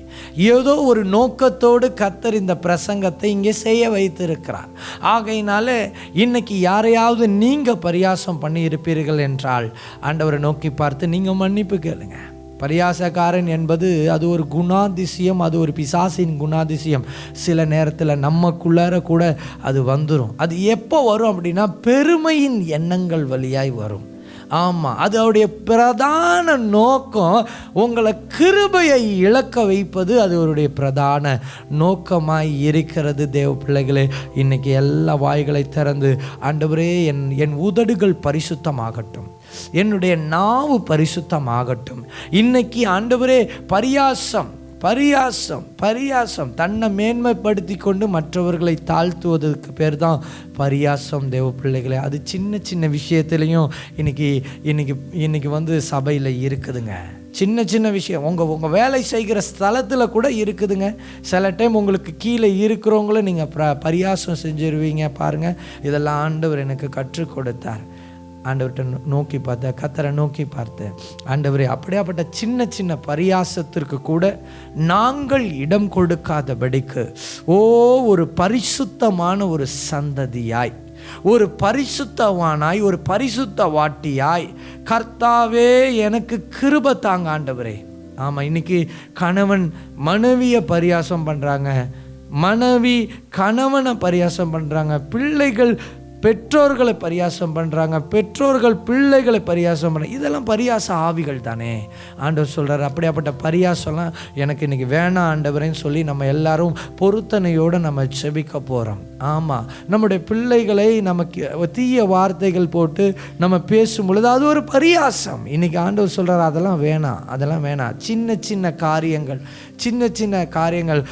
ஏதோ ஒரு நோக்கத்தோடு கர்த்தர் இந்த பிரசங்கத்தை இங்கே செய்ய வைத்திருக்கிறார். ஆகையினால இன்னைக்கு யாரையாவது நீங்கள் பரியாசம் பண்ணி இருப்பீர்கள் என்றால் ஆண்டவரை நோக்கி பார்த்து நீங்கள் மன்னிப்பு கேளுங்க. பரியாசக்காரன் என்பது அது ஒரு குணாதிசயம், அது ஒரு பிசாசின் குணாதிசயம். சில நேரத்தில் நமக்குள்ளார கூட அது வந்துடும். அது எப்போ வரும் அப்படின்னா பெருமையின் எண்ணங்கள் வழியாய் வரும். ஆமாம், அது அவருடைய பிரதான நோக்கம் உங்களை கிருபையை இழக்க வைப்பது. அது அவருடைய பிரதான நோக்கமாய் இருக்கிறது. தேவ பிள்ளைகளே, இன்னைக்கு எல்லா வாய்களை திறந்து ஆண்டவரே என் உதடுகள் பரிசுத்தமாகட்டும், என்னுடைய நாவு பரிசுத்தமாகட்டும். இன்னைக்கு ஆண்டவரே பரியாசம் பரியாசம் பரியாசம் தன்னை மேன்மைப்படுத்தி கொண்டு மற்றவர்களை தாழ்த்துவதற்கு பேர் தான் பரியாசம். தேவ பிள்ளைகளே, அது சின்ன சின்ன விஷயத்துலையும் இன்னைக்கு வந்து சபையில் இருக்குதுங்க. சின்ன சின்ன விஷயம் உங்கள் வேலை செய்கிற ஸ்தலத்தில் கூட இருக்குதுங்க. சில டைம் உங்களுக்கு கீழே இருக்கிறவங்கள நீங்கள் பரியாசம் செஞ்சிருவீங்க. பாருங்கள், இதெல்லாம் ஆண்டவர் எனக்கு கற்றுக் கொடுத்தார். ஆண்டவர்கிட்ட நோக்கி பார்த்தேன், கர்த்தரை நோக்கி பார்த்தேன். ஆண்டவரே, அப்படியாப்பட்ட சின்ன சின்ன பரியாசத்திற்கு கூட நாங்கள் இடம் கொடுக்காதபடிக்கு ஒரு பரிசுத்தமான ஒரு சந்ததியாய், ஒரு பரிசுத்தவானாய், ஒரு பரிசுத்த வாட்டியாய் கர்த்தாவே எனக்கு கிருபை தாங்க ஆண்டவரே. ஆமாம், இன்னைக்கு கணவன் மனைவியை பரியாசம் பண்ணுறாங்க, மனைவி கணவனை பரியாசம் பண்ணுறாங்க, பிள்ளைகள் பெற்றோர்களை பரியாசம் பண்ணுறாங்க, பெற்றோர்கள் பிள்ளைகளை பரியாசம் பண்ணுறாங்க. இதெல்லாம் பரியாச ஆவிகள் தானே. ஆண்டவர் சொல்கிறார், அப்படியாப்பட்ட பரியாசம்லாம் எனக்கு இன்றைக்கி வேணாம் ஆண்டவரேன்னு சொல்லி நம்ம எல்லாரும் பொருத்தனையோடு நம்ம செபிக்க போகிறோம். ஆமாம், நம்முடைய பிள்ளைகளை நமக்கு தீய வார்த்தைகள் போட்டு நம்ம பேசும் பொழுது அது ஒரு பரியாசம். இன்றைக்கி ஆண்டவர் சொல்கிறார், அதெல்லாம் வேணாம், அதெல்லாம் வேணாம். சின்ன சின்ன காரியங்கள்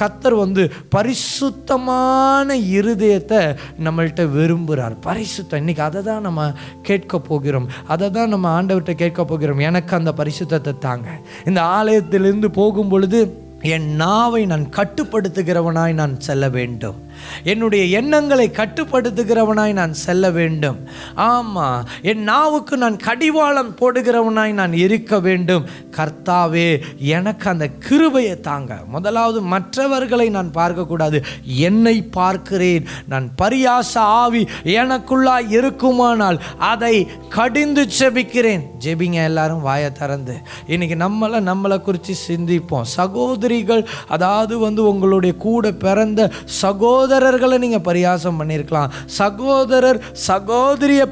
கர்த்தர் வந்து பரிசுத்தமான இருதயத்தை நம்மள்கிட்ட விரும்புகிறார். பரிசுத்தம், இன்றைக்கி அதை தான் நம்ம கேட்க போகிறோம், அதை தான் நம்ம ஆண்டவர்கிட்ட கேட்க போகிறோம். எனக்கு அந்த பரிசுத்தத்தை தாங்க. இந்த ஆலயத்திலிருந்து போகும் பொழுது என் நாவை நான் கட்டுப்படுத்துகிறவனாய் நான் செல்ல வேண்டும், என்னுடைய எண்ணங்களை கட்டுப்படுத்துகிறவனாய் நான் செல்ல வேண்டும். ஆமாம், என் நாவுக்கு நான் கடிவாளம் போடுகிறவனாய் நான் இருக்க வேண்டும். கர்த்தாவே, எனக்கு அந்த கிருபையை தாங்க. முதலாவது மற்றவர்களை நான் பார்க்கக்கூடாது, என்னை பார்க்கிறேன். நான் பரியாச ஆவி எனக்குள்ளாய் இருக்குமானால் அதை கடிந்து ஜெபிக்கிறேன். ஜெபிங்க எல்லாரும் வாயை திறந்து. இன்னைக்கு நம்மளை குறித்து சிந்திப்போம். சகோதரிகள், அதாவது வந்து உங்களுடைய கூட பிறந்த சகோதரர்களை நீங்கள் பரியாசம் பண்ணியிருக்கலாம், சகோதரர் சகோதரியை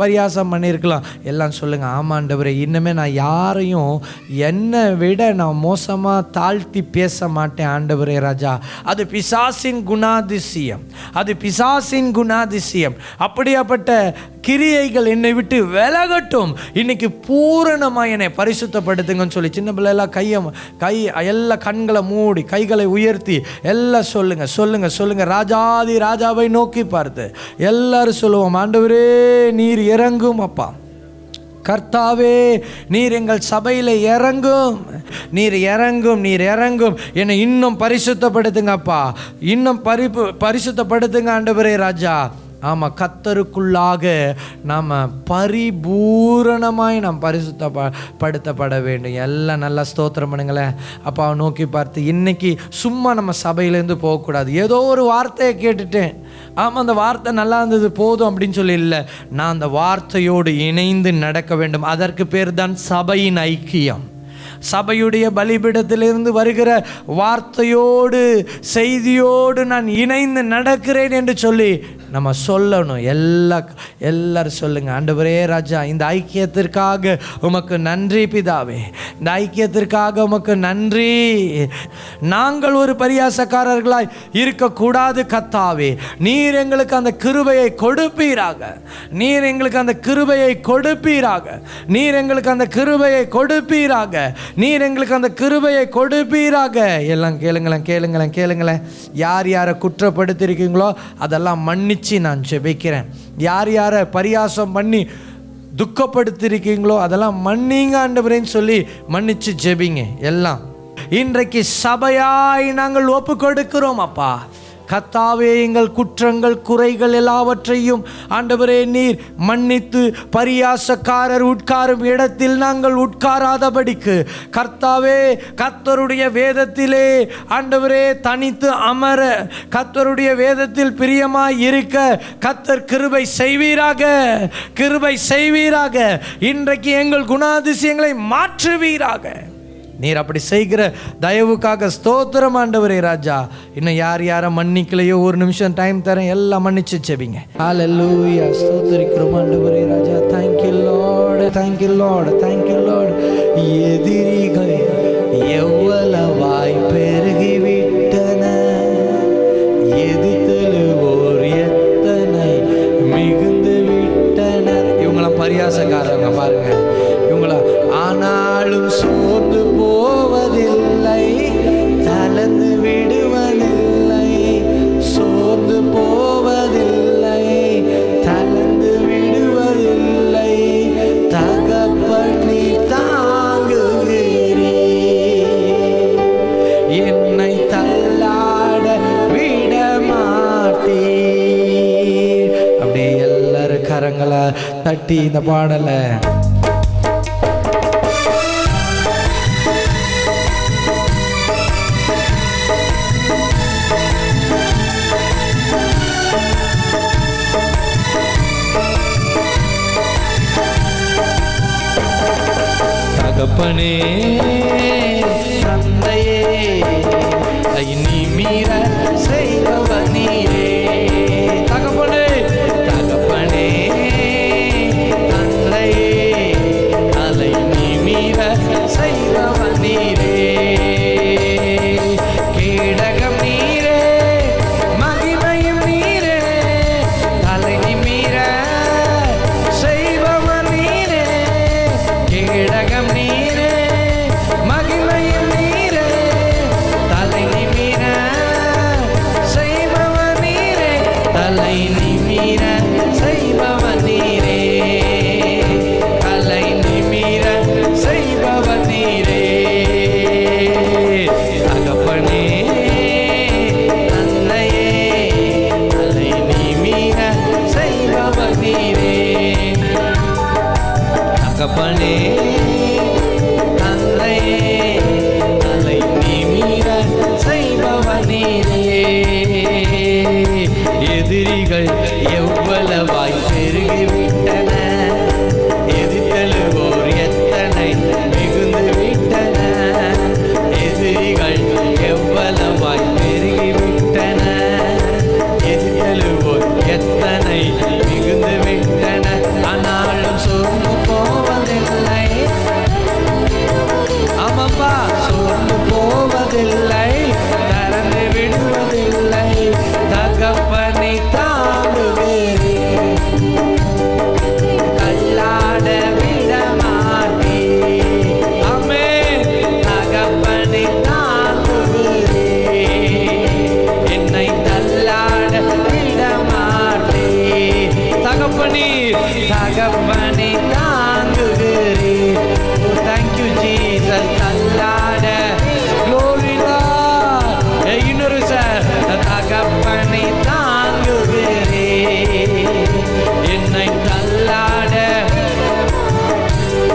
பரியாசம் பண்ணியிருக்கலாம். எல்லாம் சொல்லுங்கள், ஆமாண்டவரே, இன்னுமே நான் யாரையும் என்னை விட நான் மோசமாக தாழ்த்தி பேச மாட்டேன் ஆண்டவரே ராஜா. அது பிசாசின் குணாதிசயம், அது பிசாசின் குணாதிசயம். அப்படியாப்பட்ட கிரியைகள் என்னை விட்டு விலகட்டும். இன்னைக்கு பூரணமாக என்னை பரிசுத்தப்படுத்துங்கன்னு சொல்லி சின்ன பிள்ளைலாம் கை எல்லாம் கண்களை மூடி கைகளை உயர்த்தி எல்லாம் சொல்லுங்க. ராஜாதி ராஜாவை நோக்கி பார்த்து எல்லாரும் சொல்லுவோம், ஆண்டவரே நீர் இறங்கும் அப்பா. கர்த்தாவே, நீர் எங்கள் சபையில் இறங்கும், நீர் இறங்கும். என்னை இன்னும் பரிசுத்தப்படுத்துங்கப்பா, இன்னும் பரிசுத்தப்படுத்துங்க ஆண்டவரே ராஜா. ஆமாம், கர்த்தருக்குள்ளாக நாம் பரிபூரணமாய் நாம் பரிசுத்தப்படுத்தப்பட வேண்டும். எல்லாம் நல்லா ஸ்தோத்திரம் பண்ணுங்களேன். அப்பாவை நோக்கி பார்த்து, இன்னைக்கு சும்மா நம்ம சபையிலேருந்து போகக்கூடாது. ஏதோ ஒரு வார்த்தையை கேட்டுட்டேன், ஆமாம் அந்த வார்த்தை நல்லா இருந்தது போதும் அப்படின்னு சொல்லி இல்லை. நான் அந்த வார்த்தையோடு இணைந்து நடக்க வேண்டும். அதற்கு பேர் தான் சபையின் ஐக்கியம். சபையுடைய பலிபீடத்திலிருந்து வருகிற வார்த்தையோடு செய்தியோடு நான் இணைந்து நடக்கிறேன் என்று சொல்லி நம்ம சொல்லணும். எல்லாரும் சொல்லுங்க, ஆண்டவரே ராஜா, இந்த ஐக்கியத்திற்காக உமக்கு நன்றி பிதாவே, இந்த ஐக்கியத்திற்காக உமக்கு நன்றி. நாங்கள் ஒரு பரியாசக்காரர்களாய் இருக்கக்கூடாது கர்த்தாவே. நீர் எங்களுக்கு அந்த கிருபையை கொடுப்பீராக, நீர் எங்களுக்கு அந்த கிருபையை கொடுப்பீராக, நீர் எங்களுக்கு அந்த கிருபையை கொடுப்பீராக. நீர் எங்களுக்கு அந்த கிருபையை கொடுப்பீராக. எல்லாம் கேளுங்களேன். யார் யாரை குற்றப்படுத்தியிருக்கீங்களோ அதெல்லாம் மன்னிச்சு நான் ஜெபிக்கிறேன். யார் யாரை பரியாசம் பண்ணி துக்கப்படுத்தியிருக்கீங்களோ அதெல்லாம் மன்னிங்க ஆண்டவரேன்னு சொல்லி மன்னிச்சு ஜெபிங்க. எல்லாம் இன்றைக்கு சபையாய் நாங்கள் ஒப்பு கொடுக்கிறோம் அப்பா. கர்த்தாவே, எங்கள் குற்றங்கள் குறைகள் எல்லாவற்றையும் ஆண்டவரே நீர் மன்னித்து பரியாசக்காரர் உட்காரும் இடத்தில் நாங்கள் உட்காராதபடிக்கு கர்த்தாவே, கர்த்தருடைய வேதத்திலே ஆண்டவரே தனித்து அமர, கர்த்தருடைய வேதத்தில் பிரியமாய் இருக்க கர்த்தர் கிருபை செய்வீராக. இன்றைக்கு எங்கள் குணாதிசயங்களை மாற்றுவீராக. நீர் அப்படி செய்கிற தயவுக்காக ஸ்தோத்திரம் ஆண்டவரே ராஜா. இன்னும் யார் யாரை மன்னிக்கலையோ ஒரு நிமிஷம் டைம் தரேன், எல்லாம் மன்னிச்சு செபிங்க. ஹல்லேலூயா, ஸ்தோத்திரிக்கிறோம் ஆண்டவரே ராஜா. Thank you Lord. எதிரிகள் எவ்வளவாய் பெருகிவிட்டன, எதிர்த்தெழுவோர் எத்தனை மிகுந்து விட்டனர். இவங்களாம் பரியாசக்காரங்க பாருங்க, இவங்கள. ஆனாலும் சோர்ந்து போவதில்லை, தளர்ந்து விடுவதில்லை, சோர்ந்து போவதில்லை, தளர்ந்து விடுவதில்லை, தகப்பனே தாங்குகிறீர், என்னை தள்ளாட விட மாட்டீர். அப்படியே எல்லாரும் கரங்களை தட்டி இந்த பாடலை தகப்பனே தந்தையே நீ மீற செய்பவர் நீரே. தகப்பனே தந்தையே அதை நீ மீற செய்பவர் நீரே. கேடகம் நீரே, மகிமையும் நீரே, தலை நிமிர செய்பவர் நீரே. கேடகம் நீரே, மகிமையும் நீரே, தலை நிமிர செய்பவர் நீரே. தலை நிமிர செய்பவர் நீரே, தலை நிமிர செய்பவர் நீரே. தகப்பனே தந்தையே தலை நிமிர செய்பவர் நீரே. தகப்பனே தந்தையே தலை நிமிர செய்பவர் நீரே. எதிரிகள் எவ்வளவாய் பெருகிவிட்டன, எதிர்த்தெழுவோர் எத்தனை மிகுந்து விட்டன. எதிரிகள் எவ்வளவாய் பெருகிவிட்டன, எதிர்த்தெழுவோர் எத்தனை மிகுந்து விட்டன. ஆனாலும் சோர்ந்து போவதில்லை, ஆமாப்பா, சோர்ந்து போவதில்லை, தளர்ந்து விடுவதில்லை, தகப்பனை தாங்குகிறீர், தள்ளாட விட மாட்டீர். ஆமென். தகப்பனை தாங்குகிறீர், என்னை தள்ளாட விட மாட்டீர். தகப்பனை தாங்குகிறீர். Thank you Jesus. தள்ளாட glory Lord. இன்னொரு சார், தகப்பனை தாங்குகிறீர், என்னை தள்ளாட.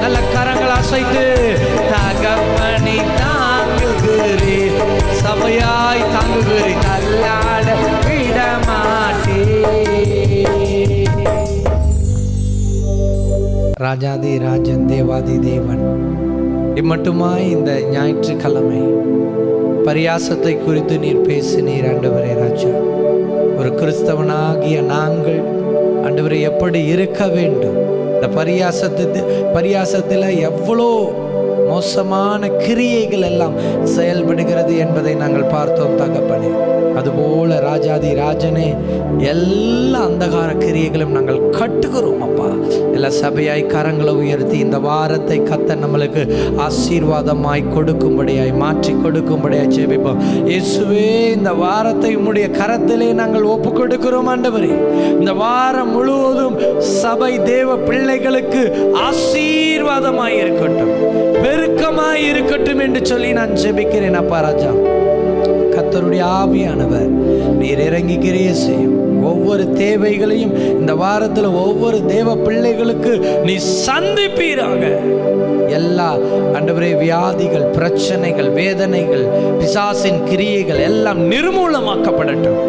நல்ல கரங்கள் அசைத்து தகப்பனை தாங்குகிறீர், சபையாய் தாங்குகிறீர், தள்ளாட விட மாட்டீர். ராஜாதி ராஜன் தேவாதி தேவன், இம்மட்டுமாய் இந்த ஞாயிற்றுக்கிழமை பரியாசத்தை குறித்து நீர் பேசினீர் ஆண்டவரே ராஜா. ஒரு கிறிஸ்தவனாகிய நாங்கள் ஆண்டவரே எப்படி இருக்க வேண்டும், இந்த பரியாசத்தில் எவ்வளோ மோசமான கிரியைகள் எல்லாம் செயல்படுகிறது என்பதை நாங்கள் பார்த்தோம் தகப்பனே. அதுபோல ராஜாதி ராஜனே, எல்லா அந்தகார கிரியைகளும் நாங்கள் கட்டுகிறோம் அப்பா. எல்லா சபையாய் கரங்களை உயர்த்தி இந்த வாரத்தை கர்த்தர் நம்மளுக்கு ஆசீர்வாதமாய் கொடுக்கும்படியாய் மாற்றி கொடுக்கும்படியாய் ஜெபிப்போம். இயேசுவே, இந்த வாரத்தை உம்முடைய கரத்திலே நாங்கள் ஒப்பு கொடுக்கிறோம் ஆண்டவரே. இந்த வாரம் முழுவதும் சபை தேவ பிள்ளைகளுக்கு ஆசீர்வாதமாய் இருக்கட்டும், பெருக்கமாய் இருக்கட்டும் என்று சொல்லி நான் ஜெபிக்கிறேன். அப்பா ராஜா, கர்த்தருடைய ஆவியானவர் நீர் இறங்கி கிரியை செய்யும். ஒவ்வொரு தேவைகளையும் இந்த வாரத்தில் ஒவ்வொரு தேவ பிள்ளைகளுக்கு நீ சந்திப்பீராக. எல்லா ஆண்டவரே வியாதிகள், பிரச்சனைகள், வேதனைகள், பிசாசின் கிரியைகள் எல்லாம் நிர்மூலமாக்கப்படட்டும்.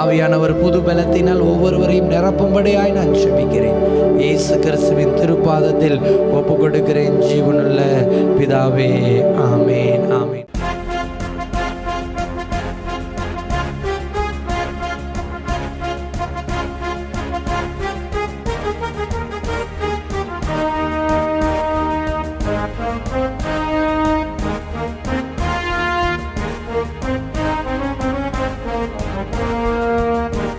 ஆவியானவர் புது பலத்தினால் ஒவ்வொருவரையும் நிரப்பும்படியாய் நான் ஜெபிக்கிறேன். இயேசு கிறிஸ்துவின் திருப்பாதத்தில் ஒப்பு கொடுக்கிறேன் ஜீவனுள்ள பிதாவே. ஆமேன், ஆமேன்.